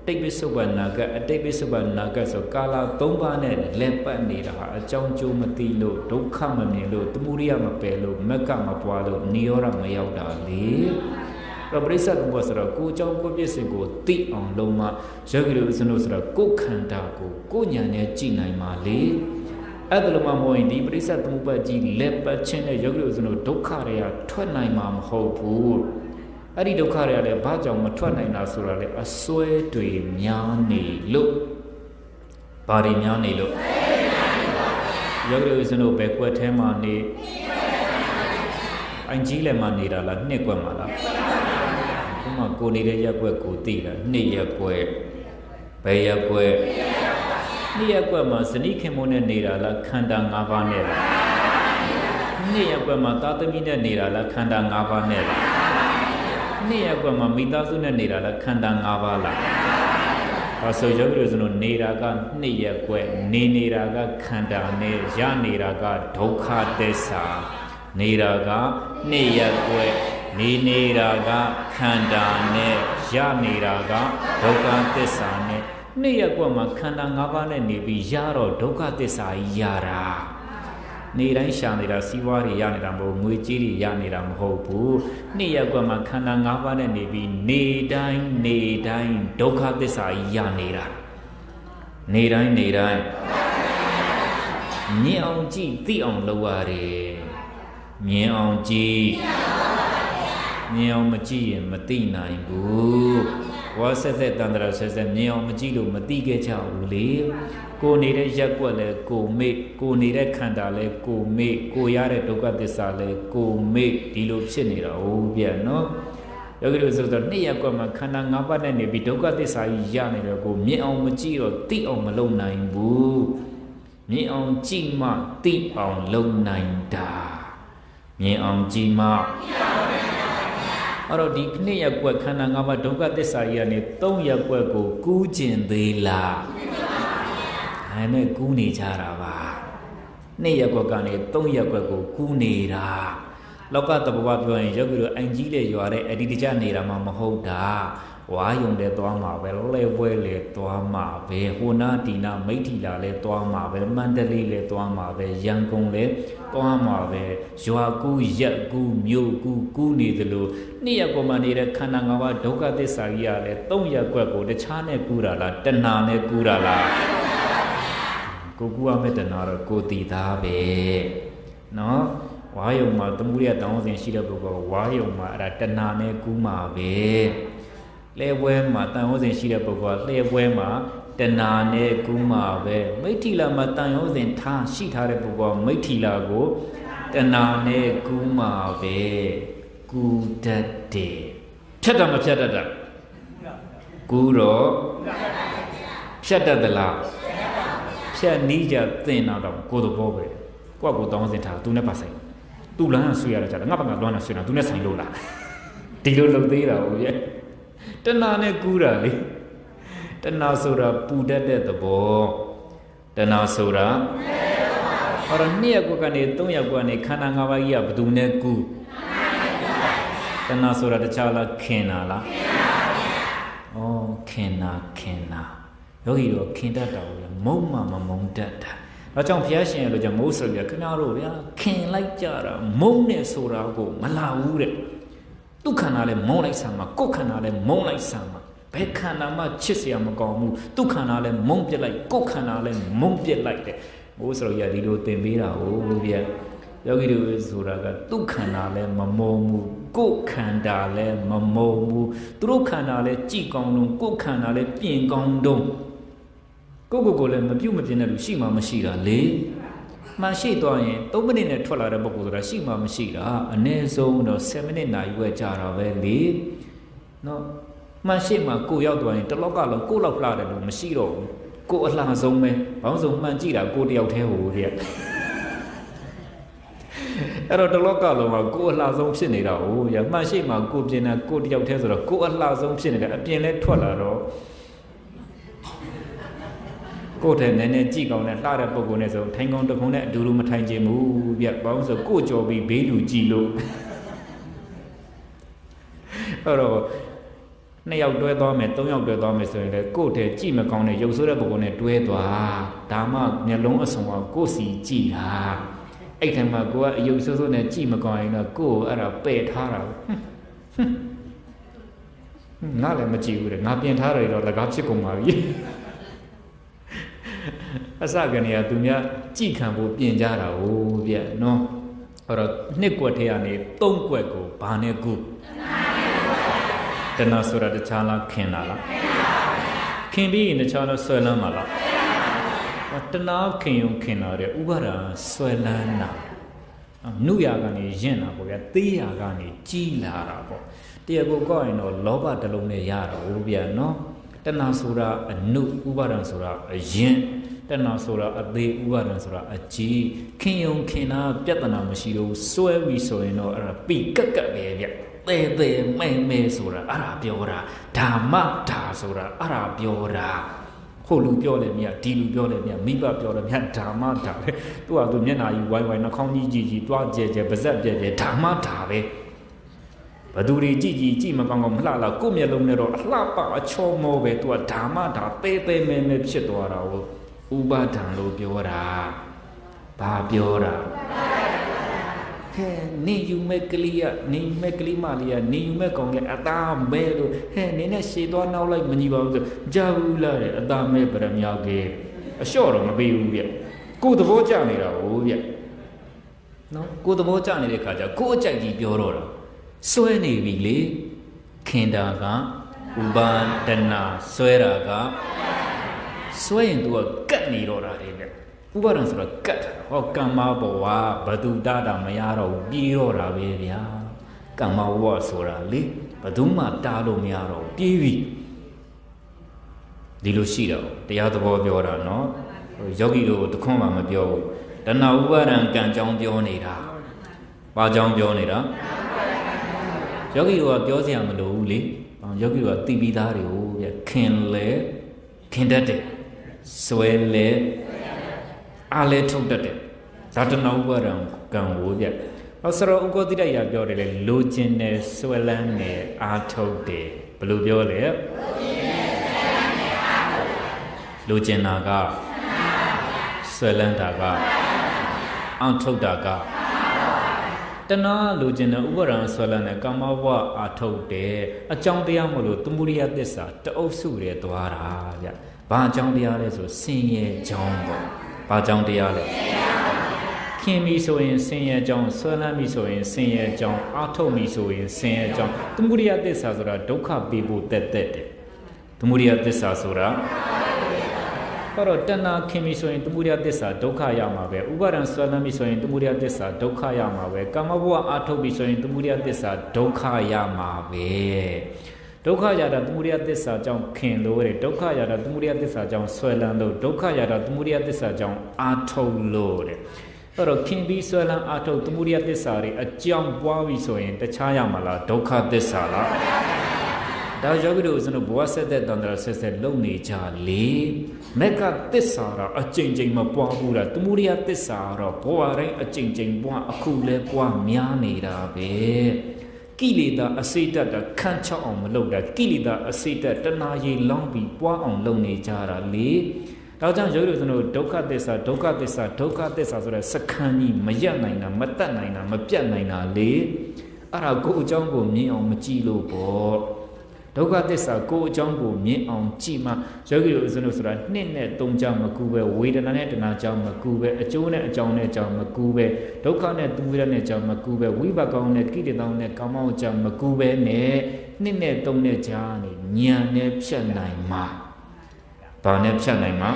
တိတ်ပိစုပ္ပနာကအတိတ်ပိစုပ္ပနာကဆိုကာလ၃ပါးနဲ့လက်ပတ်နေတာဟာအကြောင်းကျိုးမသိလို့ဒုက္ခမမြင်လို့သမုဒိယမပယ်လို့မက္ကမပွားလို့နိရောဓမရောက်တာလေပရိစ္ဆေသမုပ္ပါဆိုတော့ကိုယ်ကြောင့်ကိုယ်ပြည့်စင်ကိုသိအောင်လုံးမယောဂီတို့စလို့ဆိုတော့ကိုယ်ခန္ဓာကိုဉာဏ်နဲ့ကြည့်နိုင်ပါလေအဲ့ဒါလိုမှမဟုတ်ရင်ဒီပရိစ္ဆေသမုပ္ပါကြီးလက်ပတ်ခြင်းနဲ့ယောဂီတို့စလို့ဒုက္ခတွေကထွက်နိုင်မှာမဟုတ်ဘူးအဲ့ဒီဒုက္ခတွေကလည်းဘာကြောင့်မထွက်နိုင်တာဆိုတာလေအစွဲတွေများနေလို့ဘာတွေများနေလို့ယောဂီတို့စလို့ပဲကွက်ထဲမှာနေအင်ကြီးလည်းမှနေတာလားနှစ်ကွက်မှာလားခုမှကိုနေတဲ့ရက်ကွက်ကိုသိတာနှစ်ရက်ကွက်ဘယ်ရက်ကွက်နှစ်ရက်ကွက်မှာဇနီးခင်မုန်းနဲ့နေတာလားခန္ဓာ၅ပါးနဲ့လားနှစ်ရက်ကွက်မှာသာသမီနဲ့နေတာလားခန္ဓာ၅ပါးနဲ့လားနှစ်ရက်ကွက်မှာမိသားစုနဲ့နေတာလားခန္ဓာ၅ပါးလားဒါဆိုယောဂီတို့ဆိုလို့နေတာကနှစ်ရက်ကွက်နေတာကခန္ဓာနဲ့ရနေတာကဒုက္ခသစ္စာနေတာကနှစ်ရက်ကွက်နေတာကခန္ဓာနဲ့ရနေတာကဒုက္ခသစ္စာနဲ့နှစ်ရက်ကွက်မှာခန္ဓာ၅ပါးနဲ့နေပြီးရတော့ဒုက္ခသစ္စာကြီးရတာနေတိုင်းရှာနေတာစီးပွားတွေရနေတာမဟုတ်ငွေကြေးတွေရနေတာမဟုတ်ဘူးနှစ်ရက်ကွက်မှာခန္ဓာ၅ပါးနဲ့နေပြီးနေတိုင်းဒုက္ခသစ္စာကြီးရနေတာနေတိုင်းမြင်အောင်ကြည့်သိအောင်လုပ်ရတယ်မြင်အောင်ကြည့်မြင်အောင်မကြည့်ရင်မသိနိုင်ဘူးဝါဆက်တန်တရာဆက်မြင်အောင်မကြည့်လို့မသိခဲ့ကြဘူးလေကိုနေတဲ့ရက်ွက်လဲကိုမေ့ကိုနေတဲ့ခန္ဓာလဲကိုမေ့ကိုရတဲ့ဒုက္ခသစ္စာလဲကိုမေ့ဒီလိုဖြစ်နေတာဟုတ်ပြန်နော်ယောဂီတို့ဆိုတော့နှစ်ရက်ွက်မှာခန္ဓာ၅ပါးနဲ့နေပြီးဒုက္ခသစ္စာကြီးရနေတော့ကိုမြင်အောင်မကြည့်တော့သိအောင်မလုပ်နိုင်ဘူးမြင်အောင်ကြည့်မှသိအောင်လုပ်နိုင်တာမြင်အောင်ကြည့်မှအဲ့တော့ဒီနှစ်ရက်ွက်ခန္ဓာ၅ပါးဒုက္ခသစ္စာကြီးကနေ၃ရက်ွက်ကိုကူးကျင်သေးလားအဲနဲ့ကူးနေကြတာပါနှစ်ရက်ွက်ကနေ၃ရက်ွက်ကိုကူးနေတာလောကတဘောပြောရင်ယောဂီတို့အင်ကြီးလေရွာတဲ့အဒီတကြနေတာမှမဟုတ်တာဝါယုံတဲ့သွားမှာပဲလဲပွဲလေသွားမှာပဲဟိုနာဒီနာမိထီလာလဲသွားမှာပဲမန္တလေးလဲသွားမှာပဲရန်ကုန်လဲသွားမှာပဲရွာကူးရက်ကူးမြို့ကူးနေသလိုနှစ်ရက်ပေါ်မှာနေတဲ့ခန္ဓာ၅ပါးဒုက္ခသစ္စာကြီးရလဲ၃ရက်ကွက်ကိုတခြားနဲ့ကူးတာလားတဏှာနဲ့ကူးတာလားကိုကူရမယ့်တဏှာတော့ကိုတည်သားပဲနော် ဝါယုံမှာသမုဒိယတောင်းစဉ်ရှိတဲ့ပုဂ္ဂိုလ်ဝါယုံမှာအဲ့ဒါတဏှာနဲ့ကူးမှာပဲလဲပွဲမှာတန်ဟောစဉ်ရှိတဲ့ပုဂ္ဂိုလ်ကလဲပွဲမှာတဏှာနဲ့ကူးမှာပဲမိဋ္ဌိလာမှာတန်ဟောစဉ်ထားရှိထားတဲ့ပုဂ္ဂိုလ်ကမိဋ္ဌိလာကိုတဏှာနဲ့ကူးမှာပဲကူတတ်တယ်ဖြတ်တာမဖြတ်တတ်တာကူတော့ဖြတ်တတ်သလားဖြတ်နီးကြသင်တော့ကိုယ်သဘောပဲကိုယ့်ကိုတောင်းစဉ်ထားသူနဲ့ပါဆိုင်သူလမ်းဆွေးရတာကြတယ်ငါဘာငါလွမ်းတာဆွေးတာသူနဲ့ဆိုင်လို့လားဒီလိုလုပ်သေးတာဟုတ်ရဲ့တဏှာနဲ့ကူးတာလေတဏှာဆိုတာပူတတ်တဲ့သဘောတဏှာဆိုတာဟောတော့2ယောက်ကနေ3ယောက်ကနေခန္ဓာ5ပါးကြီးကဘယ်သူနဲ့ကူးတဏှာဆိုတာတခြားလားခင်တာလားခင်တာယောဂီတို့ခင်တတ်တာဘူးမုံမှမမုံတတ်တာဒါကြောင့်ဘုရားရှင်ရဲ့လို့ကြောင့်မိုးဆိုပြခင်ဗျားတို့ဗျာခင်လိုက်ကြတာမုံနဲ့ဆိုတာကိုမလာဘူးတဲ့ဒုက္ခနာလည်းမုံလိုက်ဆံမှာကိုယ်ခန္ဓာလည်းမုံလိုက်ဆံမှာဘယ်ခန္ဓာမှချစ်เสียမကောင်းဘူးဒုက္ခနာလည်းမုံပြစ်လိုက်ကိုယ်ခန္ဓာလည်းမုံပြစ်လိုက်တဲ့မိုးဆိုရဒီလိုသင်ပေးတာဟုတ်ဗျာယောဂီတို့ဆိုတာကဒုက္ခနာလည်းမမုံဘူးကိုယ်ခန္ဓာလည်းမမုံဘူးသူတို့ခန္ဓာလည်းကြည်ကောင်းတော့ကိုယ်ခန္ဓာလည်းပြင်ကောင်းတော့ကိုလည်းမပြုတ်မပြင်းတဲ့လူရှိမှမရှိတာလေမှန်ရှိသွားရင်3မိနစ်နဲ့ထွက်လာတဲ့ပုဂ္ဂိုလ်ဆိုတာရှိမှမရှိတာအနည်းဆုံးတော့7မိနစ်နာရီဝဲကြာတာပဲလေနော်မှန်ရှိမှကိုရောက်သွားရင်တလောကလုံးကိုလောက်လှတယ်လို့မရှိတော့ဘူးကိုအလှဆုံးပဲဘောင်းဆုံးမှန်ကြည့်တာကိုတယောက်တည်းဟိုတဲ့အဲ့တော့တလောကလုံးမှာကိုအလှဆုံးဖြစ်နေတာဟိုရမှန်ရှိမှကိုပြင်တာကိုတယောက်တည်းဆိုတော့ကိုအလှဆုံးဖြစ်နေတယ်အပြင်လဲထွက်လာတော့ကိုယ်တည်းနည်းနည်းကြည့်ကောင်းနဲ့လှတဲ့ပုံကိုနဲ့ဆိုထိုင်ကောင်းတခုံနဲ့အတူတူမထိုင်ချင်ဘူးဗျ။ဘာလို့ဆိုကိုကြော်ပြီးဘေးလူကြည့်လို့အဲ့တော့2ယောက်တွဲသွားမယ်3ယောက်တွဲသွားမယ်ဆိုရင်လည်းကိုယ်တည်းကြည့်မကောင်းတဲ့ရုပ်ဆိုးတဲ့ပုံကိုနဲ့တွဲသွားဒါမှမျက်လုံးအစုံကကိုယ်စီကြည့်တာအဲ့ထက်မှကိုကအယုတ်ဆိုးဆိုးနဲ့ကြည့်မကောင်းရင်တော့ကိုယ်အဲ့ဒါပယ်ထားတာငါလည်းမကြည့်ဘူးတဲ့ငါပြင်ထားတယ်တော့လကားဖြစ်ကုန်ပါပြီအစကနေကသူများကြည်ခံဖို့ပြင်ကြတာဟုတ်ဗျနော်အဲ့တော့2ကွက်ထဲကနေ3ကွက်ကိုဘာနဲ့ကူတဏှာဆိုတာတခြားလားခင်တာလားခင်ပြီးရင်တခြားလားဆွဲလန်းမှာလားတဏှာခင်ယုံခင်တာတဲ့ဥပါဒာဆွဲလန်းတာနုရာကနေယဉ်တာပေါ့ဗျသေးရာကနေကြီးလာတာပေါ့တရားကိုကောက်ရင်တော့လောဘတစ်လုံးနဲ့ရတာဟုတ်ဗျနော်တဏှာဆိုတာအနုဥပါဒံဆိုတာအယဉ်တဏှာဆိုတာအသေးဥပါဒံဆိုတာအကြီးခင်ယုံခင်တာပြဿနာမရှိတော့စွဲပြီးဆိုရင်တော့အဲ့ဒါပိကက်ကက်ပဲဗျတဲမဲဆိုတာအဲ့ဒါပြောတာဓမ္မဒါဆိုတာအဲ့ဒါပြောတာဟိုလူပြောတယ်မြတ်ဒီလူပြောတယ်မြတ်မိဘပြောတယ်မြတ်ဓမ္မဒါပဲသူကသူမျက်နှာကြီးဝိုင်းနှာခေါင်းကြီးတွားကျဲပါဇက်ပြဲဓမ္မဒါပဲဘသူတွေကြည့်မကောင်းမလှလာကိုယ့်မျက်လုံးနဲ့တော့အလှပအချောမောပဲသူကဓမ္မဒါတဲမဲဖြစ်သွားတာကိုဥပါဒံလို့ပြောတာဘာပြောတာဟဲ့နေယူမဲ့ကလေးကနေမဲ့ကလေးမလေးကနေယူမဲ့ကောင်ကအသားမဲလို့ဟဲ့နင်းနဲ့ရှည်သွားနောက်လိုက်မညီပါဘူးဆိုကြာဘူးလားတဲ့အသားမဲပရမြောက်ကေအလျှော့တော့မပေးဘူးဗျကိုယ်သဘောကျနေတာဟုတ်ဗျနော်ကိုယ်သဘောကျနေတဲ့ခါကျကိုယ်အကြိုက်ကြီးပြောတော့တာစွဲနေပြီလေခင်တာကဥပါဒနာစွဲတာကစွဲရင်သူကကတ်နေတော့တာလေဗျဥပါဒံဆိုတော့ကတ်ဟောကမ္မဘဝဘသူတတာမရတော့ဘူးပြေးတော့တာပဲဗျာကမ္မဘဝဆိုတာလေဘသူမှတားလို့မရတော့ဘူးပြေးပြီဒီလိုရှိတော့တရားသဘောပြောတာနော်ယောဂီတို့တခွန်းမှမပြောဘူးတဏှာဥပါဒံကံကြောင်းပြောနေတာဘာကြောင်းပြောနေတာယောဂီတို့ကပြောစရာမလိုဘူးလေယောဂီတို့ကသိပြီးသားတွေကိုဗျခင်လေခင်တတ်တယ်စွဲလေအားလဲထုတ်တတ်တယ်ဇာတနာဥပါဒံကံကိုဗျဟောစရောဥက္ကိုတိတ္တရာပြောတယ်လေလိုချင်တယ်စွဲလန်းတယ်အားထုတ်တယ်ဘယ်လိုပြောလဲလိုချင်တာကစွဲလန်းတာကအားထုတ်တာကတဏှာလိုချင်တဲ့ဥပါဒံဆွဲလန်းတဲ့ကာမဘဝအာထုတ်တယ်အကြောင်းတရားမလို့သမုဒိယသစ္စာတအုပ်စုတွေသွားတာဗျဘာအကြောင်းတရားလဲဆိုဆင်းရဲကြောင်းပေါ့ဘာကြောင်းတရားလဲခ ခင်မီဆိုရင်ဆင်းရဲကြောင်းဆွဲလန်းမီဆိုရင်ဆင်းရဲကြောင်းအာထုတ်မီဆိုရင်ဆင်းရဲကြောင်းသမုဒိယသစ္စာဆိုတာဒုက္ခပေးဖို့တက်တယ်သမုဒိယသစ္စာဆိုတာအဲ့တော့တဏှာခင်မီဆိုရင်သမုဒိယသစ္စာဒုက္ခရမှာပဲဥပါဒံဆွဲလန်းမီဆိုရင်သမုဒိယသစ္စာဒုက္ခရမှာပဲကာမဘဝအာထုတ်ပြီဆိုရင်သမုဒိယသစ္စာဒုက္ခရမှာပဲဒုက္ခရတာသမုဒိယသစ္စာကြောင့်ခင်လို့တဲ့ဒုက္ခရတာသမုဒိယသစ္စာကြောင့်ဆွဲလန်းလို့ဒုက္ခရတာသမုဒိယသစ္စာကြောင့်အာထုတ်လို့တဲ့အဲ့တော့ခင်ပြီးဆွဲလန်းအာထုတ်သမုဒိယသစ္စာတွေအကြောင်းပွားပြီဆိုရင်တခြားရမှာလားဒုက္ခသစ္စာလားဒါယောဂီတို့ဦးဇင်းတို့ဘဝဆက်တဲ့တန်ត្រာဆက်ဆက်လုံနေကြလေမက်ကသစ္စာတော့အကျဉ်းချင်းမပွားဘူးလားသမုဒိယသစ္စာတော့ဘဝတိုင်းအကျဉ်းချင်းပွားအခုလဲပွားများနေတာပဲကိလေသာအစိတ်တက်တာခန့်ချောက်အောင်မလုပ်တာကိလေသာအစိတ်တက်တဏှာရည်လောင်းပြီးပွားအောင်လုပ်နေကြတာလေဒါကြောင့်ယောဂီတို့ကျွန်တော်ဒုက္ခသစ္စာဒုက္ခသစ္စာဒုက္ခသစ္စာဆိုတဲ့စခန်းကြီးမရက်နိုင်တာမတတ်နိုင်တာမပြတ်နိုင်တာလေအဲ့ဒါကိုယ်အကြောင်းကိုမြင်အောင်မကြည့်လို့ပေါ့ဒုက္ခသစ္စာကိုယ်အကြောင်းကိုမြင်အောင်ကြည့်မှယောဂီတို့ဦးဇင်းတို့ဆိုတာနှစ်နဲ့သုံးကြောင်းမကူပဲဝေဒနာနဲ့တဏှာကြောင်းမကူပဲအကျိုးနဲ့အကြောင်းနဲ့ကြောင်းမကူပဲဒုက္ခနဲ့သူဝိရနဲ့ကြောင်းမကူပဲဝိဘကောင်းနဲ့ကိလေသာနဲ့ကာမောကြောင်းမကူပဲနဲ့နှစ်နဲ့သုံးနဲ့ကြားနေဉာဏ်နဲ့ဖြတ်နိုင်မှာဘာနဲ့ဖြတ်နိုင်မှာ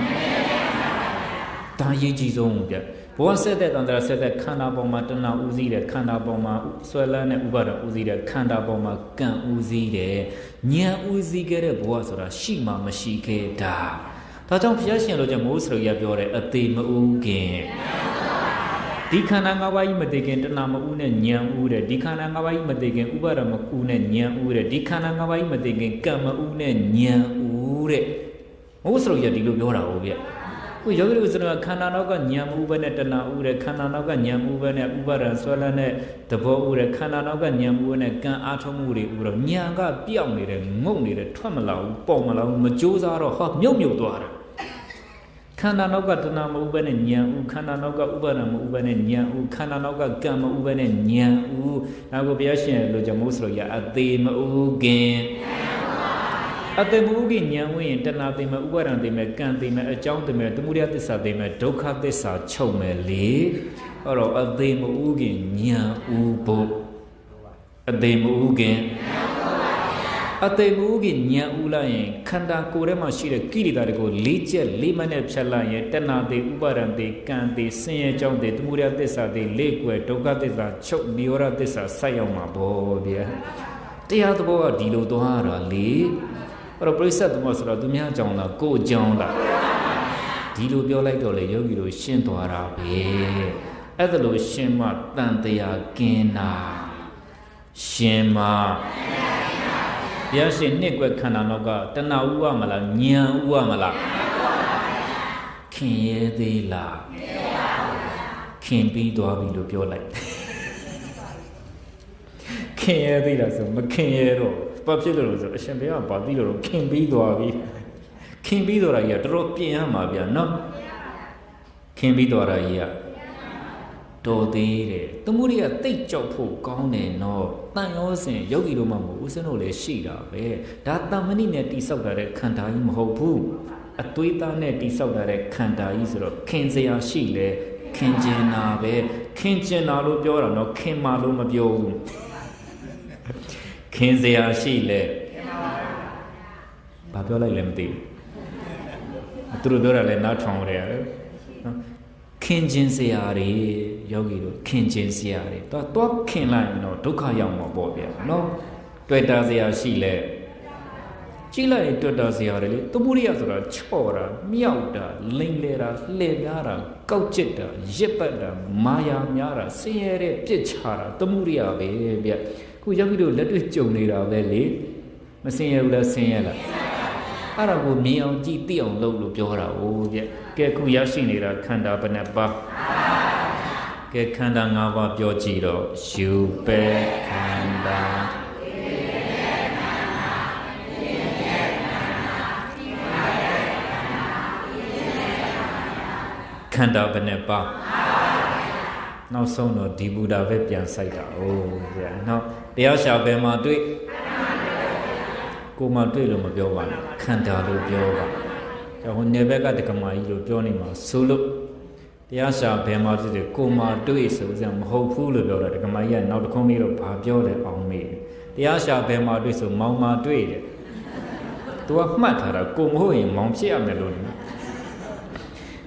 ဒါရေးကြည့်ဆုံးပြဘဝဆက်တဲ့တန်ត្រာဆက်တဲ့ခန္ဓာပေါ်မှာတဏှာဥစည်းတဲ့ခန္ဓာပေါ်မှာဆွဲလန်းတဲ့ဥပါဒဥစည်းတဲ့ခန္ဓာပေါ်မှာကံဥစည်းတဲ့ဉာဏ်ဥစည်းခဲ့တဲ့ဘဝဆိုတာရှိမှမရှိခဲ့တာဒါကြောင့်ဘုရားရှင်လိုချင်မိုးစရိယပြောတယ်အသေးမဥခင်ဒီခန္ဓာ၅ပါးကြီးမသိခင်တဏှာမဥနဲ့ဉာဏ်ဥတဲ့ဒီခန္ဓာ၅ပါးကြီးမသိခင်ဥပါဒမဥနဲ့ဉာဏ်ဥတဲ့ဒီခန္ဓာ၅ပါးကြီးမသိခင်ကံမဥနဲ့ဉာဏ်ဥတဲ့မိုးစရိယဒီလိုပြောတာဟုတ်ဗျကိုယောဂီတို့ဆိုတော့ခန္ဓာနောက်ကဉာဏ်မှုပဲနဲ့တဏှာဥတဲ့ခန္ဓာနောက်ကဉာဏ်မှုပဲနဲ့ဥပါဒံဆွဲလန်းတဲ့သဘောဥတဲ့ခန္ဓာနောက်ကဉာဏ်မှုပဲနဲ့ကံအားထုတ်မှုတွေဥတော့ဉာဏ်ကပြောင်းနေတယ်ငုံနေတယ်ထွက်မလာဘူးပေါ်မလာဘူးမကြိုးစားတော့ဟာမြုပ်သွားတာခန္ဓာနောက်ကတဏှာမဥပဲနဲ့ဉာဏ်ဥခန္ဓာနောက်ကဥပါဒံမဥပဲနဲ့ဉာဏ်ဥခန္ဓာနောက်ကကံမဥပဲနဲ့ဉာဏ်ဥနောက်ကိုဘုရားရှင်လိုချင်မိုးဆိုလို့ရအသေးမဥခင်အတေမုကိဉာဏ်ဝိရင်တဏှာသိမဲ့ဥပါဒံသိမဲ့ကံသိမဲ့အကြောင်းသိမဲ့သမုဒယသစ္စာသိမဲ့ဒုက္ခသစ္စာချုပ်မဲ့လေအဲ့တော့အတေမုကိဉာဏ်ဥဖို့အတေမုကိအတေမုကိဉာဏ်ဥလိုက်ရင်ခန္ဓာကိုယ်ထဲမှာရှိတဲ့ကိလေသာတွေကိုလေးချက်လေးမနဲ့ဖြတ်လိုက်ရင်တဏှာသိဥပါဒံသိကံသိဆင်းရဲကြောင်းသိသမုဒယသစ္စာသိလေးကွယ်ဒုက္ခသစ္စာချုပ်နိရောဓသစ္စာဆက်ရောက်မှာပေါ့ဗျာတရားသဘောကဒီလိုသွားတာလေအဲ့တော့ပြိဿသမဆိုတော့သူများအကြောင်းလားကိုယ်အကြောင်းလားဒီလိုပြောလိုက်တော့လေယောဂီတို့ရှင်းသွားတာပဲအဲ့ဒါလို့ရှင်းမှတန်တရားကင်းတာရှင်းမှဘုရားရှင်နှစ်ကွယ်ခန္ဓာနောက်ကတဏှာဥရမလားဉာဏ်ဥရမလားခင်ရဲသေးလားခင်ပြီးသွားပြီလို့ပြောလိုက်ခင်ရဲသေးလားဆိုမခင်ရဲတော့ဘာဖြစ်လို့လဲဆိုအရှင်ဘုရားကဘာသိလို့ခင်ပြီးသွားပြီခင်ပြီးသွားတာကြီးကတော်တော်ပြင်ရမှာဗျာနော်ခင်ပြီးသွားတာကြီးကတော်သေးတယ်သမုဒိယတိတ်ကြောက်ဖို့ကောင်းတယ်နော်တန်ရောစင်ယောဂီတို့မှမဟုတ်ဦးစင်းတို့လည်းရှိတာပဲဒါတမဏိနဲ့တိဆောက်တာတဲ့ခန္ဓာကြီးမဟုတ်ဘူးအသွေးသားနဲ့တိဆောက်တာတဲ့ခန္ဓာကြီးဆိုတော့ခင်စရာရှိလေခင်ကျင်တာပဲခင်ကျင်တာလို့ပြောတာနော်ခင်မာလို့မပြောဘူးခင်စရာရှိလေဘာပြောလိုက်လဲမသိဘူးသူတို့ပြောတာလဲနားထောင်ရတယ်နော်ခင်ခြင်းစရာတွေယောဂီတို့ခင်ခြင်းစရာတွေတော့ခင်လိုက်ရင်တော့ဒုက္ခရောက်မှာပေါ့ဗျာနော်တွေ့တာစရာရှိလေကြည့်လိုက်ရင်တွေ့တာစရာတွေလေသမုဒိယဆိုတာချော့တာမြောက်တာလိမ့်လေတာလှည့်ပြားတာကောက်ကျစ်တာရစ်ပတ်တာမာယာများတာဆင်းရဲတဲ့ပြစ်ချတာသမုဒိယပဲဗျခုယောဂီတို့လက်တွေ့ကြုံနေတာပဲလေမဆင်းရဲဘူးလားဆင်းရဲလားအဲ့ဒါကိုမြင်အောင်ကြည့်သိအောင်လုပ်လို့ပြောတာ哦ဗျကဲခုရရှိနေတာခန္ဓာဘယ်နှပါကဲခန္ဓာ၅ပါးပြောကြည့်တော့ယူပဲခန္ဓာခန္ဓာဘယ်နှပါနောက်ဆုံးတော့ဒီဘူတာပဲပြန်ဆိုင်တာ哦ဗျာနော်တရားရှာဘယ်မှာတွေ့ကိုမှတွေ့လို့မပြောပါနဲ့ခန္ဓာလို့ပြောပါဟိုနေဘက်ကတက္ကမကြီးလို့ပြောနေမှာဆိုလို့ တရားရှာဘယ်မှာဖြစ်တယ်ကိုမာတွေ့ဆိုစမ်းမဟုတ်ဘူးလို့ပြောတာဒကမာကြီးကနောက်တစ်ခုလေးတော့ဘာပြောလဲအောင်မေးတရားရှာဘယ်မှာတွေ့ဆိုမောင်မာတွေ့တယ်သူကမှတ်ထားတာကိုမဟုတ်ရင်မောင်ဖြစ်ရမယ်လို့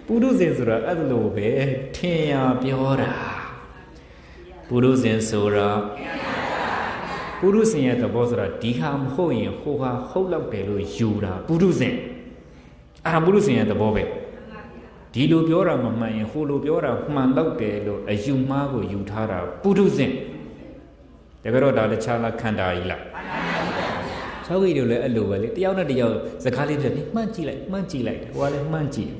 ပုရုဇဉ်ဆိုတာအဲ့လိုပဲထင်ရပြောတာပုရုဇဉ်ဆိုတာပုရုဇဉ်ရဲ့သဘောဆိုတာဒီဟာမဟုတ်ရင်ဟိုဟာဟုတ်လောက်တယ်လို့ယူတာပုရုဇဉ်အဲ့ဒါပုရုဇဉ်ရဲ့သဘောပဲဒီလိုပြောတာမမှန်ရင်ဟိုလိုပြောတာမှန်လောက်တယ်လို့အယူမှားကိုယူထားတာပုရုဇဉ်တကယ်တော့ဒါလည်းခြားလားခန္ဓာကြီးလား၆ကြီးတို့လည်းအဲ့လိုပဲလေတယောက်နဲ့တယောက်စကားလေးပြတယ်မှန်းကြည့်လိုက်ဟိုကလည်းမှန်းကြည့်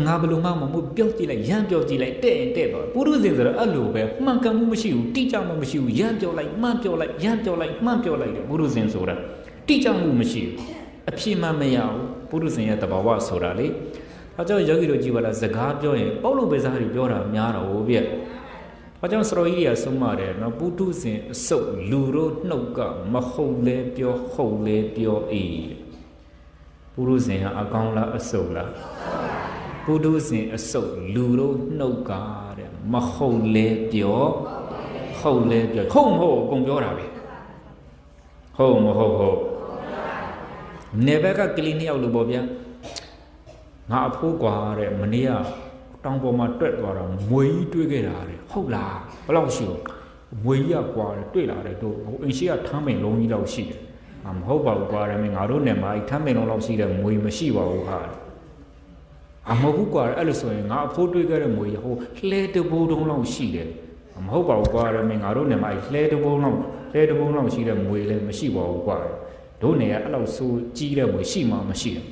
ငါဘယ်လိုမှမဟုတ်ပြောကြည့်လိုက်ရမ်းပြောကြည့်လိုက်တဲ့ပါပုရုဇဉ်ဆိုတော့အဲ့လိုပဲမှန်ကန်မှုမရှိဘူးတိကျမှုမရှိဘူးရမ်းပြောလိုက်မှန်ပြောလိုက်ရမ်းပြောလိုက်မှန်ပြောလိုက်တယ်ပုရုဇဉ်ဆိုတာတိကျမှုမရှိဘူးအဖြစ်မှမရဘူးပုရုဇဉ်ရဲ့တဘာဝဆိုတာလေအဲကြောင့်ယောဂီတို့ကြည့်ပါလားစကားပြောရင်ပေါက်လို့ပဲစားပြီးပြောတာများတော့ဗျအဲကြောင့်စရောကြီးတွေကဆုံးမတယ်နော်ပုထုဇဉ်အစုပ်လူတို့နှုတ်ကမဟုတ်လဲပြောဟုတ်လဲပြောပုရုဇဉ်ဟာအကောင်းလားအစုပ်လားပုထုဇဉ်အစုပ်လူတို့နှုတ်ကတဲ့မဟုတ်လဲပြောဟုတ်လဲပြောဟုတ်မဟုတ်အကုန်ပြောတာပဲဟုတ်မဟုတ်နေဘက်ကကလေးနှစ်ယောက်လို့ပေါ့ဗျာငါအဖိုးကွာတဲ့မနေ့ကတောင်ပေါ်မှာတွက်သွားတာမွေကြီးတွေးခဲ့တာတဲ့ဟုတ်လားဘယ်လောက်ရှိလဲမွေကြီးကကွာတယ်တွေ့လာတယ်တို့အင်ရှိကထမ်းမိန်လုံးကြီးလောက်ရှိတယ်မဟုတ်ပါဘူးကွာတယ်မင်းငါတို့နယ်မှာထမ်းမိန်လုံးလောက်ရှိတယ်မွေမရှိပါဘူးဟာမဟုတ်ဘူးကွာအဲ့လိုဆိုရင်ငါအဖိုးတွေးခဲ့တဲ့မွေဟိုလှဲတဘိုးတုံးလောက်ရှိတယ်မဟုတ်ပါဘူးကွာတယ်မင်းငါတို့နယ်မှာလှဲတဘိုးလောက်ရှိတဲ့မွေလည်းမရှိပါဘူးကွာတို့နယ်ကအဲ့လောက်ဆိုကြီးတဲ့မွေရှိမှမရှိတယ်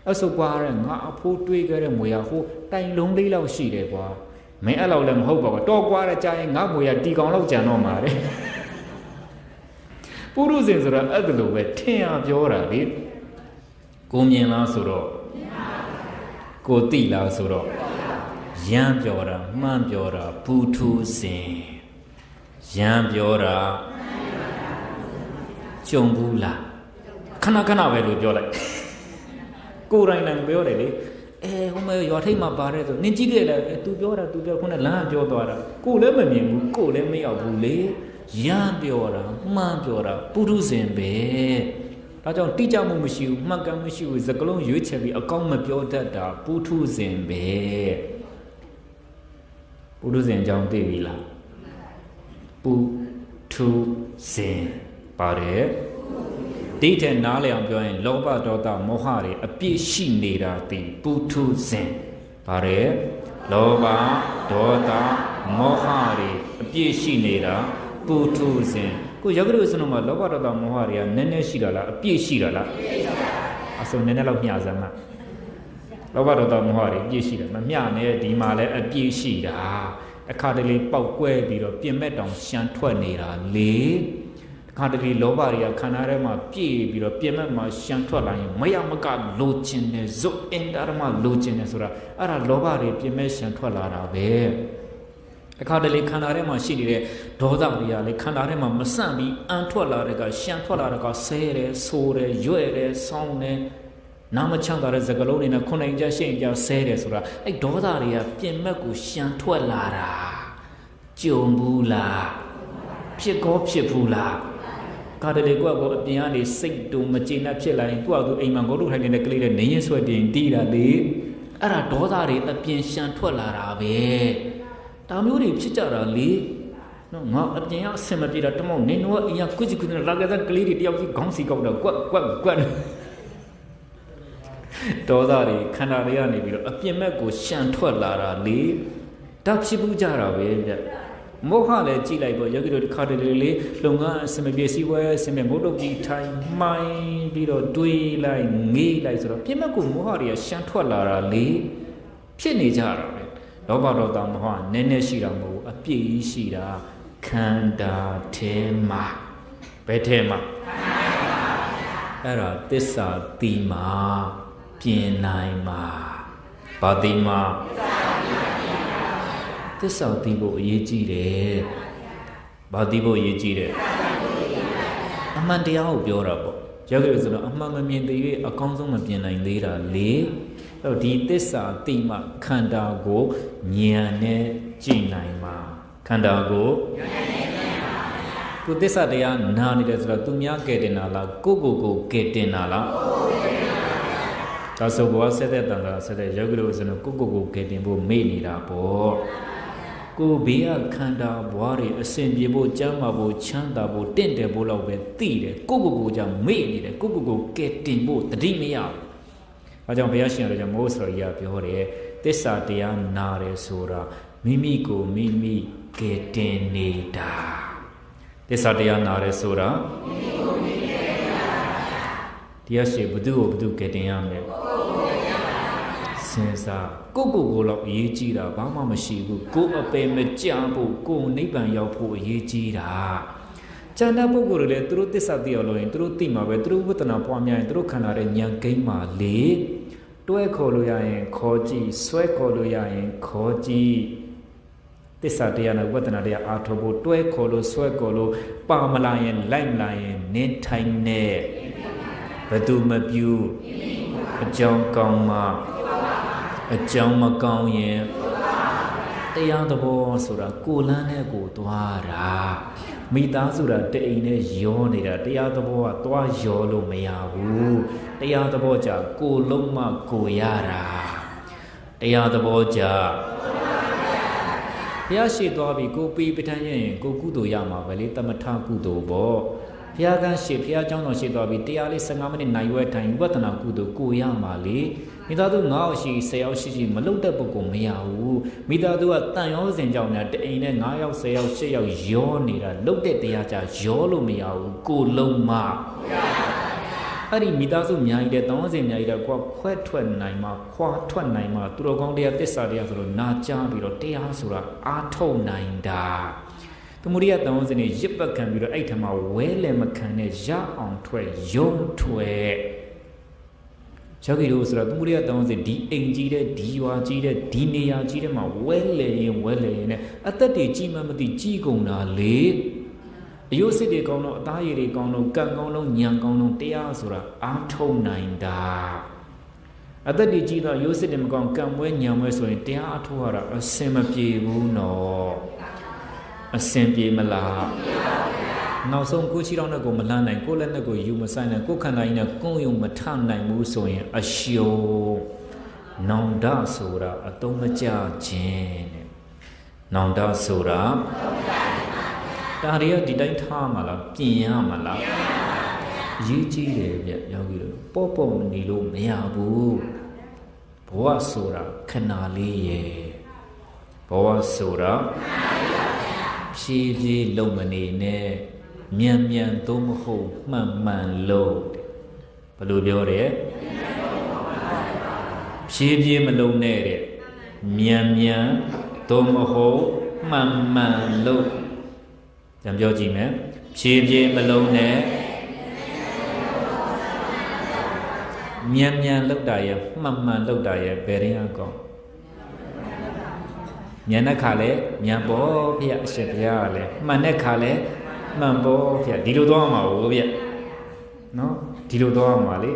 အဲ့ဆိုကွာတဲ့ငါအဖိုးတွေးခဲ့တဲ့မွေဟိုတိုင်လုံးလေးလောက်ရှိတယ်ကွာမင်းအဲ့လောက်လည်းမဟုတ်ပါဘူးတော့ကွာတဲ့ကြာရင်ငါမွေတီကောင်လောက်ကြံတော့မှာတဲ့ပုရုဇဉ်ဆိုတာအဲ့လိုပဲထင်ရပြောတာလေကိုမြင်လားဆိုတော့ကိုသိလားဆိုတော့ရမ်းပြောတာမှန်ပြောတာပုထုဇဉ်ရမ်းပြောတာကြုံဘူးလားခဏပဲလို့ပြောလိုက်ကိုယ်တိုင်လည်းပြောတယ်လေဟိုမဲ့ရွာထိပ်မှာပါတယ်ဆိုနင်ကြည့်ခဲ့လားသူပြောခုနလမ်းကပြောသွားတာကိုယ်လည်းမမြင်ဘူးကိုယ်လည်းမရောက်ဘူးလေရမ်းပြောတာမှန်ပြောတာပုထုဇဉ်ပဲဒါကြောင့်တိကျမှုမရှိဘူးမှန်ကန်မရှိဘူးစကလုံးရွေးချယ်ပြီးအကောင့်မပြောတတ်တာပုထုဇဉ်ပဲပုထုဇဉ်အကြောင်းသိပြီလားပုထုဇဉ်ပါတယ်ဒီထက်နားလည်အောင်ပြောရင်လောဘဒေါသမောဟတွေအပြည့်ရှိနေတာဒီပုထုဇဉ်ပါတယ်လောဘဒေါသမောဟတွေအပြည့်ရှိနေတာပုထုဇဉ်ကိုယောဂရုစနုမှာလောဘဒေါသမောဟတွေကနည်းနည်းရှိတာလားအပြည့်ရှိတာလားအစုံနည်းနည်းလောက်မျှစမ်းမှာလောဘဒေါသမောဟတွေအပြည့်ရှိတယ်မမျှနဲ့ဒီမှာလည်းအပြည့်ရှိတာအခါတလေပောက်ကွဲပြီးတော့ပြင်မဲ့တောင်ရှမ်းထွက်နေတာလေခါတလေလောဘတွေကခန္ဓာထဲမှာပြည့်ပြီးတော့ပြင်မဲ့မှာရှမ်းထွက်လာရင်မရမကလိုချင်တယ်ဇုတ်အင်တာမှာလိုချင်တယ်ဆိုတာအဲ့ဒါလောဘတွေပြင်မဲ့ရှမ်းထွက်လာတာပဲအခါတလေခန္ဓာထဲမှာရှိနေတဲ့ဒေါသတွေကလေခန္ဓာထဲမှာမဆန့်ပြီးအန်ထွက်လာတဲ့ကရှမ်းထွက်လာတဲ့ကဆဲတယ်ဆိုးတယ်ရွဲ့တယ်ဆောင်းတယ်နာမချမ်းသာတဲ့စကလုံးတွေနဲ့ခုနိုင်ကြရှင်းကြဆဲတယ်ဆိုတာအဲ့ဒေါသတွေကပြင်မဲ့ကိုရှမ်းထွက်လာတာကြုံဘူးလားဖြစ်ကောဖြစ်ဘူးလားကာတလေကိုကအပြင်ကနေစိတ်တုံမကျေနပ်ဖြစ်လာရင်ကိုကသူအိမ်မှာငေါတို့ထိုင်နေတဲ့ကလေးတွေနေရင်ဆွဲတင်တီးတာလေအဲ့ဒါဒေါသတွေအပြင်ရှမ်းထွက်လာတာပဲဒါမျိုးတွေဖြစ်ကြတာလေနော်ငါအပြင်ကအဆင်မပြေတာတမောက်နင်တို့ကအင်ရကွစ်ကွစ်နဲ့လာကြတဲ့ကလေးတွေတယောက်စီခေါင်းစီကောက်တော့ကွက်ဒေါသတွေခန္ဓာတွေကနေပြီးတော့အပြင်ဘက်ကိုရှမ်းထွက်လာတာလေဒါဖြစ်ဘူးကြတာပဲဗျမောဟလည်းကြည့်လိုက်ပေါ့ယောဂီတို့တစ်ခါတလေလေးလုံငန်းအစမပြေစီဝဲအစမမုတ်တုတ်ကြီးထိုင်မှိုင်းပြီးတော့တွေးလိုက်ငေးလိုက်ဆိုတော့ပြင်ဘက်ကိုမောဟတွေကရှမ်းထွက်လာတာလေဖြစ်နေကြတာပဲလောဘဒေါသမောဟနည်းနည်းရှိတာမဟုတ်ဘူးအပြည့်ကြီးရှိတာခန္ဓာထဲမှာဘယ်ထဲမှာအဲ့ဒါသစ္စာတိမှာပြင်နိုင်မှာဘာတိမှာသစ္စာသိဖို့အရေးကြီးတယ်။ဘာသိဖို့အရေးကြီးတယ်။အမှန်တရားကိုပြောတာပေါ့ ယောဂီဆိုတော့အမှန်မမြင်သေး၍အကောင်းဆုံးမပြင်နိုင်သေးတာလေအဲ့တော့ဒီသစ္စာတိမှခန္ဓာကိုဉာဏ်နဲ့ကြည့်နိုင်မှာခန္ဓာကိုကိုသစ္စာတရားနာနေတယ်ဆိုတော့သူများကဲတင်တာလားကိုကဲတင်တာလားဒါဆိုဘောဆက်တဲ့တန်ခါဆက်တဲ့ယောဂီတို့ဆိုတော့ကိုကဲတင်ဖို့မေ့နေတာပေါ့ကိုဘေးကခန္ဓာဘွားတွေအစဉ်ပြေဖို့ကြမ်းမာဖို့ချမ်းသာဖို့တင့်တယ်ဖို့လောက်ပဲသိတယ်ကိုကြောင့်မေ့နေတယ်ကိုကဲတင်ဖို့တတိမရဘူး။အဲကြောင့်ဘုရားရှင်တော်ကြောင့်မိုးဆိုရပြောတယ်သစ္စာတရားနာတယ်ဆိုတာမိမိကိုမိမိကဲတင်နေတာသစ္စာတရားနာတယ်ဆိုတာတရားရှိဘု து ကိုဘု து ကဲတင်ရမယ်စဉ်းစားကိုလောက်အရေးကြီးတာဘာမှမရှိဘူးကိုအပယ်မကြဖို့ကိုနိဗ္ဗာန်ရောက်ဖို့အရေးကြီးတာကျန်တဲ့ပုဂ္ဂိုလ်တွေလည်းသူတို့သစ္စာသိအောင်လို့ရင်သူတို့သိမှာပဲသူတို့ဝိသနာပွားများရင်သူတို့ခန္ဓာရဲ့ဉာဏ်ကိန်းမှာလေတွဲခေါ်လို့ရရင်ခေါ်ကြည့်ဆွဲခေါ်လို့ရရင်ခေါ်ကြည့်သစ္စာတရားနဲ့ဝိသနာတရားအားထုတ်ဖို့တွဲခေါ်လို့ဆွဲခေါ်လို့ပါမလာရင်လိုက်မလာရင်နင်းထိုင်နေဘယ်သူမပြုအကြောင်းကောင်းမှအကြောင်းမကောင်းရင်တရားသဘောဆိုတာကိုလန်းနဲ့ကိုသွားတာမိသားစုတာတအိမ်နဲ့ရောနေတာတရားသဘောကသွားရောလို့မရဘူးတရားသဘောကြကိုလုံးမကိုရတာတရားသဘောကြဘုရားရှိသွားပြီကိုปีပဋ္ဌာန်းရင်ကိုကုသိုလ်ရမှာပဲလေတမထကုသိုလ်ပေါ့ဘုရားကရှိဘုရားကျောင်းတော်ရှိသွားပြီတရားလေး15မိနစ်နိုင်ရွယ်ထိုင်ဝိပဿနာကုသိုလ်ကိုရမှာလေမိသားစု9ယောက်ရှိ10ယောက်ရှိမလုံတဲ့ပုဂ္ဂိုလ်မရဘူးမိသားစုကတန်ရောစဉ်ကြောင့်များတအိမ်နဲ့9ယောက်10ယောက်10ယောက်ရောနေတာလုံတဲ့တရားကြရောလို့မရဘူးကိုလုံးမအဲ့ဒီမိသားစုအများကြီးတဲ့တောင်းစဉ်အများကြီးတဲ့ကိုကခွဲထွက်နိုင်မှာခွာထွက်နိုင်မှာသူတော်ကောင်းတရားသစ္စာတရားဆိုတော့နာကြားပြီးတော့တရားဆိုတာအားထုတ်နိုင်တာသမုဒိယတောင်းစဉ်နဲ့ရစ်ပတ်ခံပြီးတော့အဲ့ထမှာဝဲလည်းမခံနဲ့ရအောင်ထွက်ယုံထွက်ယောဂီတို့ဆိုတော့သမုဒိယတောင်းစဉ်ဒီအိမ်ကြီးတဲ့ဒီရွာကြီးတဲ့ဒီနေရာကြီးတဲ့မှာဝဲလေရင်နဲ့အသက်တွေကြီးမှမသိကြီးကုန်တာလေအယုစစ်တွေကောင်းတော့အသားရည်တွေကောင်းတော့ကံကောင်းတော့ညံကောင်းတော့တရားဆိုတာအားထုတ်နိုင်တာအသက်တွေကြီးတော့အယုစစ်တွေမကောင်းကံပွဲညံပွဲဆိုရင်တရားအားထုတ်ရတာအစင်မပြေဘူးနော်အစင်ပြေမလားနောက်ဆုံးကိုချီတော်နဲ့ကိုမလန်းနိုင်ကိုလက်နဲ့ကိုယူမဆိုင်နိုင်ကိုခန္ဓာကြီးနဲ့ကုန်းယုံမထနိုင်ဘူးဆိုရင်အရှုံးနောင်တဆိုတာအတုံးမကြခြင်းတဲ့နောင်တဆိုတာဒါရီကဒီတိုင်းထားမှာလားပြင်ရမှာလားရေးကြည့်တယ်ဗျယောဂီတို့ပေါ့မနေလို့မရဘူးဘဝဆိုတာခဏလေးရဲ့ဘဝဆိုတာဖြည်းဖြည်းလုံမနေနဲ့မြန်သို့မဟုတ်မှန်လို့ဘယ်လိုပြောတယ်ဖြည်းဖြည်းမလုံနဲ့တဲ့မြန်သို့မဟုတ်မှန်လို့ပြန်ပြောကြည့်မယ်ဖြည်းဖြည်းမလုံနဲ့မြန်လောက်တာရဲ့မှန်လောက်တာရဲ့ဘယ်ရင်ကောင်းမြန်တဲ့ခါလဲမြန်ပေါ်ဖေအရှင်ဘုရားကလည်းမှန်တဲ့ခါလဲမှန်ပေါ်ဖေဒီလိုသွားမှာဘူးဗျနော်ဒီလိုသွားမှာလေ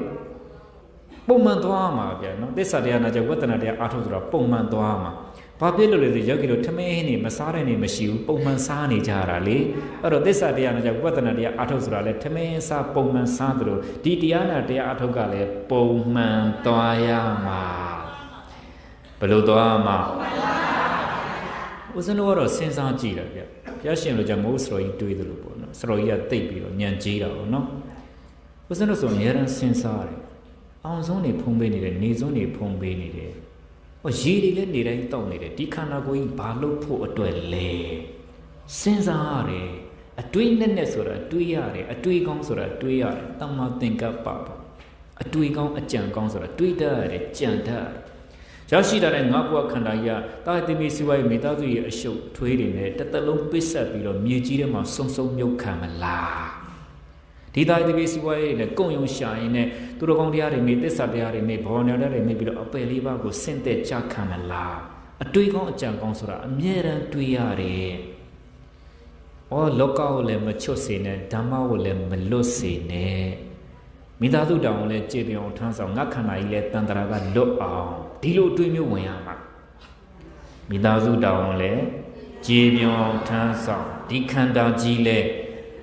ပုံမှန်သွားမှာဗျနော်သစ္စာတရားနာကြဝတ္တနာတရားအားထုတ်ဆိုတာပုံမှန်သွားမှာဘာဖြစ်လို့လဲဆိုယောဂီတို့ထမင်းနေမစားတဲ့နေမရှိဘူးပုံမှန်စားနေကြတာလေအဲ့တော့သစ္စာတရားနာကြဝတ္တနာတရားအားထုတ်ဆိုတာလဲထမင်းစားပုံမှန်စားသလိုဒီတရားနာတရားအားထုတ်ကလည်းပုံမှန်သွားရမှာဘယ်လိုသွားမှာဦးဇင်းတို့ကတော့စဉ်းစားကြည့်တယ်ဗျဘုရားရှင်တို့ကြောင့်မိုးစတော်ကြီးတွေးသလိုပေါ့နော်စတော်ကြီးကတိတ်ပြီးတော့ညံကြီးတာပေါ့နော်ဦးဇင်းတို့ဆိုအများအားစဉ်းစားတယ်အောင်ဆုံးနေဖုံးပေးနေတယ်နေဆုံးနေဖုံးပေးနေတယ်ဟောရေတွေလည်းနေတိုင်းတောက်နေတယ်ဒီခန္ဓာကိုယ်ကြီးဘာလို့ဖို့အတွက်လဲစဉ်းစားရတယ်အတွေးနဲ့ဆိုတာတွေးရတယ်အတွေးကောင်းဆိုတာတွေးရတယ်တမ္မာသင်္ကပ္ပပေါ့အတွေးကောင်းအကြံကောင်းဆိုတာတွေးတတ်ရတယ်ကြံတတ်ရတယ်ရောက်ရှိတဲ့ငါးဘဝခန္ဓာကြီးကတာတိမိစီဝိုင်းမိသားစုရဲ့အရှုပ်ထွေးတွေနဲ့တစ်သက်လုံးပစ်ဆက်ပြီးတော့မြေကြီးထဲမှာစုံမြုပ်ခံမလားဒီတာတိမိစီဝိုင်းနဲ့ကုံယုံရှာရင်နဲ့သူတော်ကောင်းတရားတွေမိသစ္စာတရားတွေမိဘောနာတရားတွေမိပြီးတော့အပယ်လေးပါးကိုဆင့်သက်ကြခံမလားအတွေးကောင်းအကြံကောင်းဆိုတာအမြဲတမ်းတွေးရတယ်။အော်လောကကိုလည်းမချွတ်စေနဲ့ဓမ္မကိုလည်းမလွတ်စေနဲ့ မိသားစုတောင်လည်းကြေပြောင်ထမ်းဆောင်ငါခန္ဓာကြီးလည်းတန်တရာကလွတ်အောင်ဒီလိုတွေးမျိုးဝင်ရမှာမိသားစုတောင်လည်းကြေပြောင်ထမ်းဆောင်ဒီခန္ဓာကြီးလည်း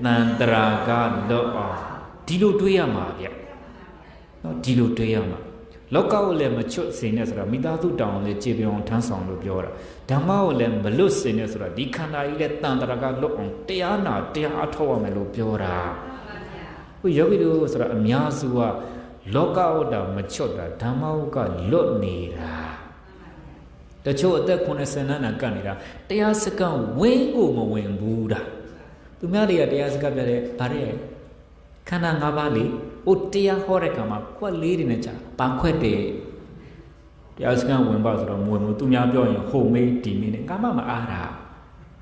တန်တရာကလွတ်အောင်ဒီလိုတွေးရမှာဗျနော်ဒီလိုတွေးရမှာလောကကိုလည်းမချွတ်စေနဲ့ဆိုတာမိသားစုတောင်လည်းကြေပြောင်ထမ်းဆောင်လို့ပြောတာဓမ္မကိုလည်းမလွတ်စေနဲ့ဆိုတာဒီခန္ဓာကြီးလည်းတန်တရာကလွတ်အောင်တရားနာတရားအထောက်ရမယ်လို့ပြောတာဟိုယောဂီတို့ဆိုတာအများစုကလောကဝတ္တမချွတ်တာဓမ္မဝကလွတ်နေတာတချို့အသက်80နှစ်ကပ်နေတာတရားစကံဝင်းကိုမဝင်ဘူးတာသူများတွေကတရားစကံပြတယ်ဗါတဲ့ခန္ဓာ၅ပါးလေဟိုတရားဟောတဲ့ကံမှာခွက်လေးတွေနဲ့ကြာပန်းခွက်တယ်တရားစကံဝင်ပါဆိုတော့မဝင်ဘူးသူများပြောရင်ဟိုမေးဒီမေးနဲ့ငါမှမအားတာ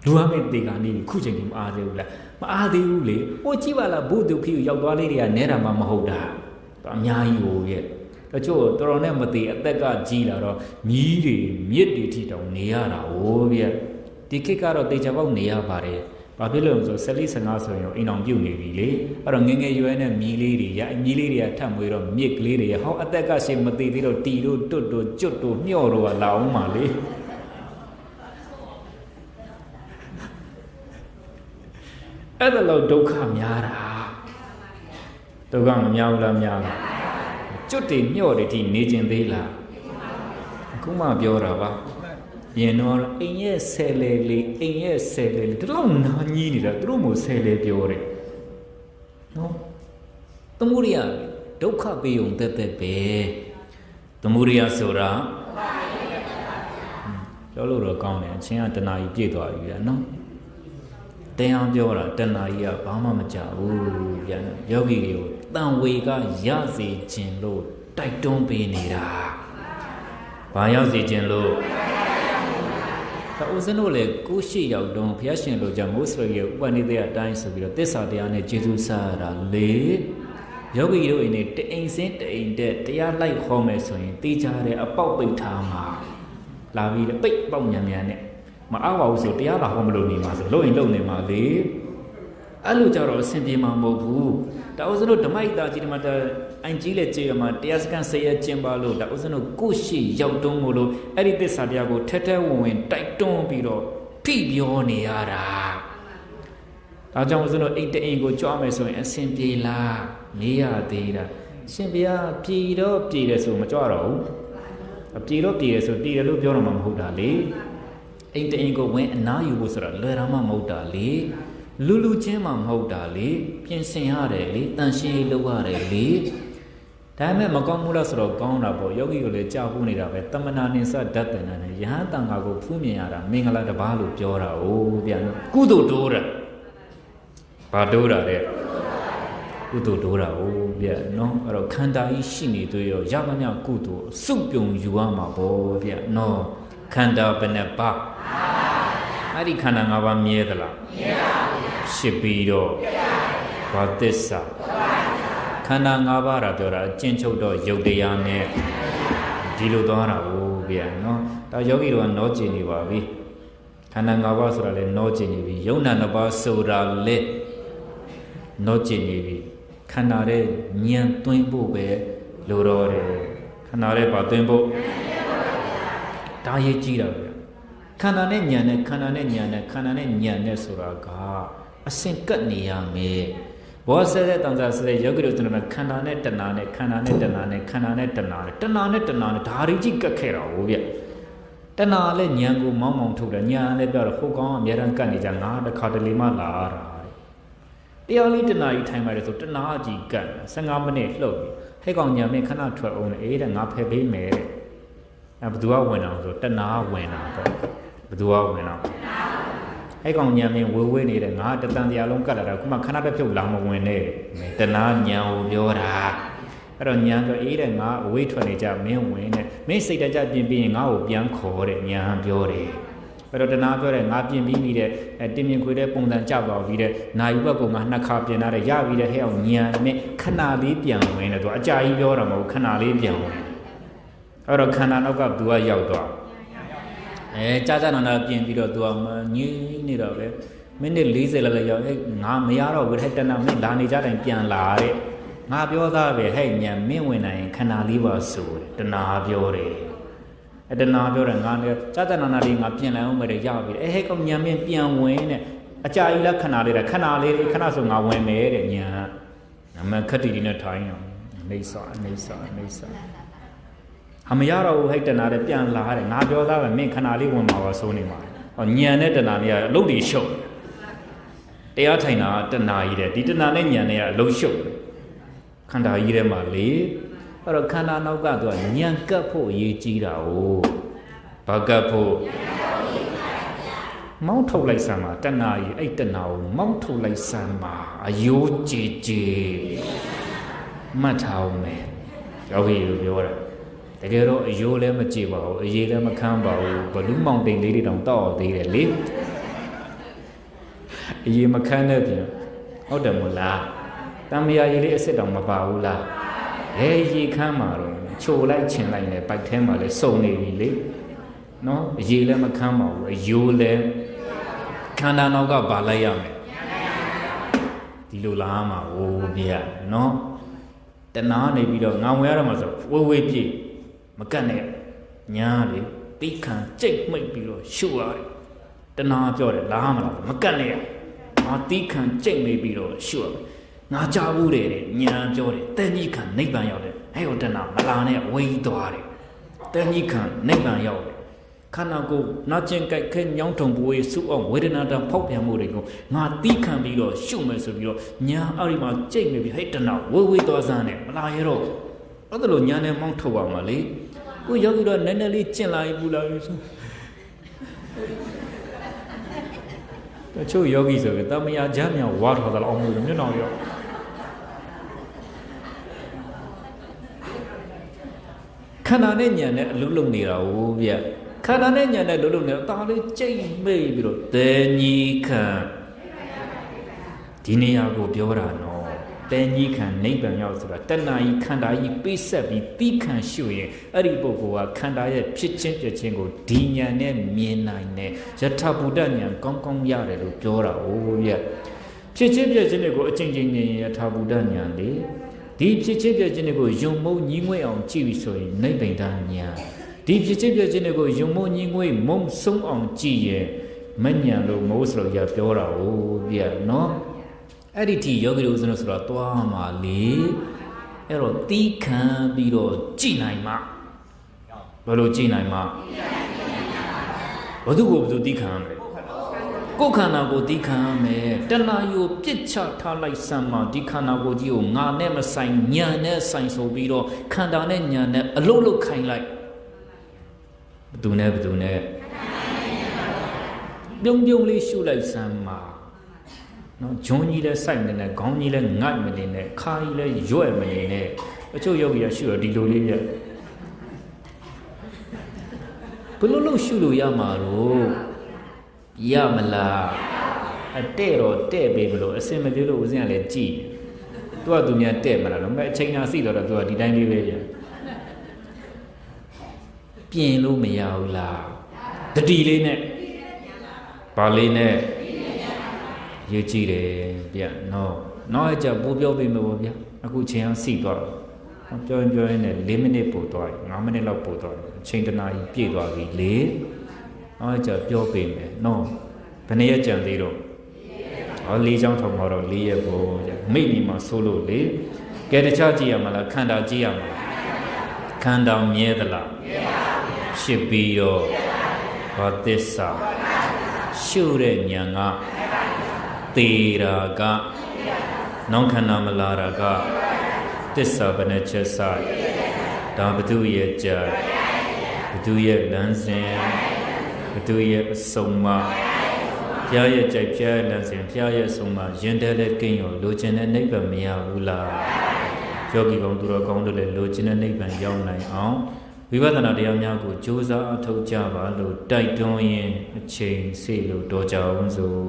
လူအမေတေကနေခုချိန်ကြီးမအားသေးဘူးလားမအားသေးဘူးလေဟိုကြည့်ပါလားဘုဒ္ဓခီကိုရောက်သွားလေးတွေကနဲတာမှမဟုတ်တာအများကြီးဟိုရဲ့တချို့တော်တော်နဲ့မသေးအသက်ကကြီးလာတော့မြီးတွေမြစ်တွေထိတောင်နေရတာဟိုဗျဒီခေတ်ကတော့တေချာပေါက်နေရပါတယ်ဘာဖြစ်လို့လဲဆို14 15ဆိုရင်အိမ်အောင်ပြုတ်နေပြီလေအဲ့တော့ငငယ်ရွယ်နဲ့မြီးလေးတွေရမြီးလေးတွေကထပ်မွေးတော့မြစ်ကလေးတွေရဟောအသက်ကရှင်းမသေးသေးတော့တီတို့တွတ်တို့ကျွတ်တို့မျှော့တို့ကလာအောင်ပါလေအဲ့ဒါလို့ဒုက္ခများတာဒုက္ခမများဘူးလားများလားကျွတ်တွေမျှော့တွေဒီနေကျင်သေးလားအခုမှပြောတာပါရင်တော့အိမ်ရဲ့ဆယ်လေလေးအိမ်ရဲ့ဆယ်လေလေးတို့နာကြီးနေတာသူတို့မျိုးဆယ်လေပြောတယ်နော်သမုဒိယဒုက္ခပေးုံတက်တက်ပဲသမုဒိယဆိုတာပြောလို့တော့ကောင်းတယ်အချင်းကတဏှာကြီးပြည့်သွားပြီဗျာနော်တရားပြောတာတဏှာကြီးကဘာမှမကြဘူးဗျာယောဂီတွေကိုတန်ဝေကရစေခြင်းလို့တိုက်တွန်းပေးနေတာဘာရောက်စေခြင်းလို့ဒါဥစဉ်တို့လေကိုရှိရောက်တော့ဘုရားရှင်လိုကြောင့်မိုးစရရဲ့ဥပနိဒေယအတိုင်းဆိုပြီးတော့သစ္စာတရားနဲ့ကျေးဇူးစားရတာလေယောဂီတို့အိမ်နဲ့တအိမ်စင်းတအိမ်တက်တရားလိုက်ခေါ်မယ်ဆိုရင်တေးကြတဲ့အပေါက်ပိတ်ထားမှာလာပြီးပိတ်ပေါက်ညံညံနဲ့မအားပါဘူးဆိုတရားလာဟောမလို့နေမှာဆိုလို့ရင်လုံနေမှာလေအဲ့လိုကြတော့အဆင်ပြေမှာမဟုတ်ဘူးဒါဥစဉ်တို့ဓမ္မဣတာကြီးဓမ္မတာအင်ကြီးလက်ကျေရမှာတရားစခန်းဆရာကျင့်ပါလို့ဒါဥစဉ်တို့ကိုရှိရောက်တုံးမို့လို့အဲ့ဒီသစ္စာတရားကိုထဲထဲဝင်ဝင်တိုက်တွန်းပြီးတော့ဖိပြောနေရတာဒါကြောင့်ဥစဉ်တို့အိတ်တအိမ်ကိုကြွားမယ်ဆိုရင်အဆင်ပြေလားနေရသေးတာရှင်ဘုရားပြည်တော့ပြည်တယ်ဆိုမကြွားတော့ဘူးပြည်တော့ပြည်တယ်ဆိုပြည်တယ်လို့ပြောတော့မှမဟုတ်တာလေအိမ်တအိမ်ကိုဝင်အနားယူဖို့ဆိုတာလွယ်တာမှမဟုတ်တာလေလူလူချင်းမှမဟုတ်တာလေပြင်ဆင်ရတယ်လေတန်ရှင်းရေးလုပ်ရတယ်လေဒါပေမဲ့မကောင်းဘူးလားဆိုတော့ကောင်းတာပေါ့ယောဂီကိုလည်းကြောက်ဖို့နေတာပဲတမနာနိစ္စဓာတ်တဏ္ဍာနဲ့ယဟန်တန်ခါကိုဖူးမြင်ရတာမင်္ဂလာတစ်ပါးလို့ပြောတာ哦ပြန်ကုသိုလ်တိုးတာဘာတိုးတာလဲကုသိုလ်တိုးတာ哦ပြန်နော်အဲ့တော့ခန္ဓာကြီးရှိနေသေးရောရမမြကုသိုလ်စုပြုံယူရမှာပေါ့ပြန်နော်ခန္ဓာဘယ်နဲ့ပါအဲ့ဒီခန္ဓာ၅ပါးမြဲသလားမြဲပါဘူးရှစ်ပြီးတော့ဘာသစ္စာခန္ဓာ၅ပါးတာပြောတာအကျဉ်းချုပ်တော့ယုတ်တရားနဲ့ဒီလိုသွားတာဟုတ်ဗျာနော်ဒါယောဂီတို့ကနောကျင်နေပါပြီခန္ဓာ၅ပါးဆိုတာလည်းနောကျင်နေပြီယုံနာ၅ပါးဆိုတာလည်းနောကျင်နေပြီခန္ဓာရဲ့ဉာဏ်သွင်းဖို့ပဲလိုတော့တယ်ခန္ဓာရဲ့ဘာသွင်းဖို့ဒါရေးကြည့်တာဗျာခန္ဓာနဲ့ဉာဏ်နဲ့ခန္ဓာနဲ့ဉာဏ်နဲ့ခန္ဓာနဲ့ဉာဏ်နဲ့ဆိုတာကအစင်ကပ်နေရမယ်ဘောဆဲတဲ့တန်ဆာဆဲယောဂီတို့ကျွန်တော်ခန္ဓာနဲ့တဏှာနဲ့ခန္ဓာနဲ့တဏှာနဲ့ခန္ဓာနဲ့တဏှာနဲ့တဏှာနဲ့တဏှာနဲ့ဒါရီကြီးကတ်ခဲ့တာဟုတ်ဗျတဏှာလည်းဉာဏ်ကိုမောင်းမောင်းထုတ်တယ်ဉာဏ်လည်းပြောတော့ဟိုကောင်အများတန်းကတ်နေကြငါတစ်ခါတလေမှလာတာတရားလေးတဏှာကြီးထိုင်ပါတယ်ဆိုတဏှာကြီးကတ်15မိနစ်လှုပ်ဟဲ့ကောင်ညာမင်းခဏထွက်အောင်လေအေးတဲ့ငါဖယ်ပေးမယ်တဲ့ဘယ်သူကဝင်အောင်ဆိုတဏှာဝင်တာပေါ့ဘယ်သူကဝင်အောင်အဲ့ကောင်ညာမင်းဝေဝေးနေတယ်ငါတန်တရားလုံးကတ်လာတာခုမှခဏတစ်ဖြုတ်လာမဝင်နဲ့တဏှာညာကိုပြောတာအဲ့တော့ညာဆိုအေးတဲ့ငါအဝေးထွက်နေကြမင်းဝင်နဲ့မင်းစိတ်တကြပြင်ပြီးရင်ငါ့ကိုပြန်ခေါ်တဲ့ညာပြောတယ်အဲ့တော့တဏှာပြောတယ်ငါပြင်ပြီးပြီတဲ့တင်မြင်ခွေတဲ့ပုံစံကြောက်သွားပြီးတဲ့နာယူဘက်ကငါနှစ်ခါပြင်လာတဲ့ရပြီးတဲ့ဟဲ့အောင်ညာနဲ့ခဏလေးပြန်ဝင်တယ်သူအကြာကြီးပြောတာမဟုတ်ခဏလေးပြန်ဝင်အဲ့တော့ခန္ဓာနောက်ကသူကရောက်သွားကြာကြာနာနာပြင်ပြီးတော့သူကညင်းနေတော့ပဲမိနစ်40လောက်ရောက်ငါမရတော့ဘူးဟဲ့တဏ္ဍမင်းလာနေကြတိုင်းပြန်လာတဲ့ ငါပြောသားပဲဟဲ့ညံမင်းဝင်နိုင်ရင်ခန္ဓာလေးပါဆိုတဏှာပြောတယ်တဏှာပြောတယ်ငါလည်းစသနာနာလေးငါပြင်လိုက်အောင်ပဲရပြီဟဲ့ကောင်ညံမင်းပြန်ဝင်တဲ့အကြာကြီးလားခန္ဓာလေးခဏလေးခဏဆိုငါဝင်မယ်တဲ့ညံနမခတိတိနဲ့ထိုင်းအောင်နေစာအမရတော့ဟိတ်တနာတဲ့ပြန်လာတယ်ငါပြောသားပဲမင်းခဏလေးဝင်မှာပါဆိုနေမှာညံတဲ့တနာလေးကအလုပ်တွေရှုပ်တရားထိုင်တာတနာကြီးတဲ့ဒီတနာနဲ့ညံနေကအလုပ်ရှုပ်ခန္ဓာကြီးထဲမှာလေအဲ့တော့ခန္ဓာနောက်ကသူကညံကပ်ဖို့အရေးကြီးတာ哦ဘာကပ်ဖို့မောင်းထုတ်လိုက်စမ်းပါတနာကြီးအဲ့တနာကိုမောင်းထုတ်လိုက်စမ်းပါအယိုးကြည်ကြည်မှတ်ထားအောင်မယ်ယောဂီလိုပြောတာတကယ်တော့အယိုးလည်းမကြည်ပါဘူးအရေးလည်းမခမ်းပါဘူးဘလူးမောင်တိန်လေးတွေတောင်တောက်သေးတယ်လေအရေးမခမ်းတဲ့ပြင်ဟုတ်တယ်မို့လားတမယာရေးလေးအစ်စ်တောင်မပါဘူးလားရေခမ်းမှာတော့ချိုလိုက်ချင်လိုက်နဲ့ပိုက်ထဲမှာလည်းစုံနေပြီလေနော်အရေးလည်းမခမ်းပါဘူးအယိုးလည်းခန္ဓာနောက်ကပါလိုက်ရမယ်ဒီလိုလားမှာဟိုပြနော်တနာနေပြီးတော့ငါဝင်ရတော့မှဆိုဝေးပြည့်မကတ်နဲ့ညားလေတိခံကြိတ်မိတ်ပြီးတော့ရှုရတယ်တနာပြောတယ်လားမလားမကတ်နဲ့ငါတိခံကြိတ်မိတ်ပြီးတော့ရှုရတယ်ငါကြားဘူးတယ်ညာပြောတယ်တန်ကြီးခံနိဗ္ဗာန်ရောက်တယ်ဟဲ့ဟိုတနာမလာနဲ့ဝေးသွားတယ်တန်ကြီးခံနိဗ္ဗာန်ရောက်တယ်ခန္ဓာကိုယ်နာကျင်ကြိုက်ခဲညောင်းထုံပွေးစုအောင်ဝေဒနာတံဖောက်ပြန်မှုတွေကိုငါတီးခံပြီးတော့ရှုမယ်ဆိုပြီးတော့ညာအဲ့ဒီမှာကြိတ်နေပြီဟဲ့တနာဝေးသွားစမ်းနဲ့မလာရတော့အဲ့ဒါလိုညာနဲ့မောင်းထုတ်အောင်ပါလေကိုယောဂီတော့နည်းနည်းလေးကျင့်လာပြီလားဆိုတချို့ယောဂီဆိုရင်တမယာချမ်းမြောင်ဝါထော်တယ်အောင်လို့မျက်နှာရောခန္ဓာနဲ့ညာနဲ့အလုံးလုံးနေတာဟုတ်ဗျခန္ဓာနဲ့ညာနဲ့လုံးလုံးနေတာဒါလေးကြိတ်မိတ်ပြီးတော့တေညီခံဒီနေရာကိုပြောတာနော်တေညီခံနိဗ္ဗာန်ရောက်ဆိုတာတဏှာကြီးခန္ဓာကြီးပိတ်ဆက်ပြီးတိခံရှုရင်အဲ့ဒီပုဂ္ဂိုလ်ကခန္ဓာရဲ့ဖြစ်ချင်းပြချင်းကိုဒီညာနဲ့မြင်နိုင်တယ်ယထာဘုဒ္ဓညာကောင်းကောင်းရတယ်လို့ပြောတာဟုတ်ဗျဖြစ်ချင်းပြချင်းတွေကိုအချင်းချင်းမြင်ရင်ယထာဘုဒ္ဓညာလေဒီဖြစ်ချင်းပြချင်းတွေကိုယုံမုံညီးငွေ့အောင်ကြည့်ပြီးဆိုရင်နိဗ္ဗာန်ညာဒီဖြစ်ချင်းပြချင်းတွေကိုယုံမုံညီးငွေ့မုံဆုံးအောင်ကြည့်ရင်မညံလို့မိုးဆိုရပြောတာဟုတ်ဗျနော်အဲ့ဒီထိယောဂီတို့ဆိုတော့တွားမှာလေအဲ့တော့တီးခံပြီးတော့ကြည်နိုင်မှာဘယ်လိုကြည်နိုင်မှာဘသူကိုဘသူတီးခံရမလဲကိုယ်ခန္ဓာကိုတီးခံရမယ်တဏှာယိုပြစ်ချထားလိုက်စမ်းမှာဒီခန္ဓာကိုယ်ကြီးကိုငါနဲ့မဆိုင်ညာနဲ့ဆိုင်ဆိုပြီးတော့ခန္ဓာနဲ့ညာနဲ့အလုတ်လုတ်ခိုင်းလိုက်ဘသူနဲ့ပြုံပြုံလေးရှုလိုက်စမ်းမှာနော်ဂျွန်းကြီးလည်းစိုက်နေတယ်ခေါင်းကြီးလည်းငတ်မနေနဲ့ခါကြီးလည်းရွက်မနေနဲ့အချို့ယောဂီရရှုရဒီလိုလေးပြဘယ်လိုရှုလို့ရမှာတော့ရမလားတဲ့တော့တဲ့ပြီဘလို့အစင်မပြေလို့ဦးစင်းကလည်းကြည်သူကသူများတဲ့မလားတော့မဲ့အချိန်နာစီတော့သူကဒီတိုင်းလေးပဲပြပြင်လို့မရဘူးလားတတိလေးနဲ့ဘာလေးနဲ့ရေးကြည့်တယ်ဗျနော်အကြပိုးပြောပေးမယ်ပေါ့ဗျအခုချိန်အောင်စီသွားတော့ပြောရင်လည်း4မိနစ်ပို့သွားပြီ5မိနစ်လောက်ပို့သွားတယ်အချိန်တနာကြီးပြည့်သွားပြီလေနော်အကြပြောပေးမယ်နော်ဘယ်နှစ်ရက်ကြံသေးတော့4ချောင်းထောင်တော့4ရက်ပေါ့ဗျမိတ်နေမှာဆိုလို့လေကဲတခြားကြည့်ရမလားခန္ဓာကြည့်ရမလားခန္ဓာမြဲသလားဖြစ်ပြီးတော့ဘာသစ္စာရှုတဲ့ဉာဏ်ကသေရာကနောင်ခန္ဓာမလာရာကသစ္စာဘယ်နှချက်ဆိုင်ဒါဘသူရဲ့ကြဘသူရဲ့လမ်းစဉ်ဘသူရဲ့အဆုံးမဖျားရဲ့ကြိုက်ဖျားရဲ့လမ်းစဉ်ဖျားရဲ့အဆုံးမရင်တဲတဲ့ကိန်းရောလိုချင်တဲ့နိဗ္ဗာန်မရဘူးလားယောဂီကောင်းသူတော်ကောင်းတို့လည်းလိုချင်တဲ့နိဗ္ဗာန်ရောက်နိုင်အောင်ဝိပဿနာတရားများကိုကြိုးစားအထောက်ကြပါလို့တိုက်တွန်းရင်အချိန်စေလို့တော်ကြအောင်စို့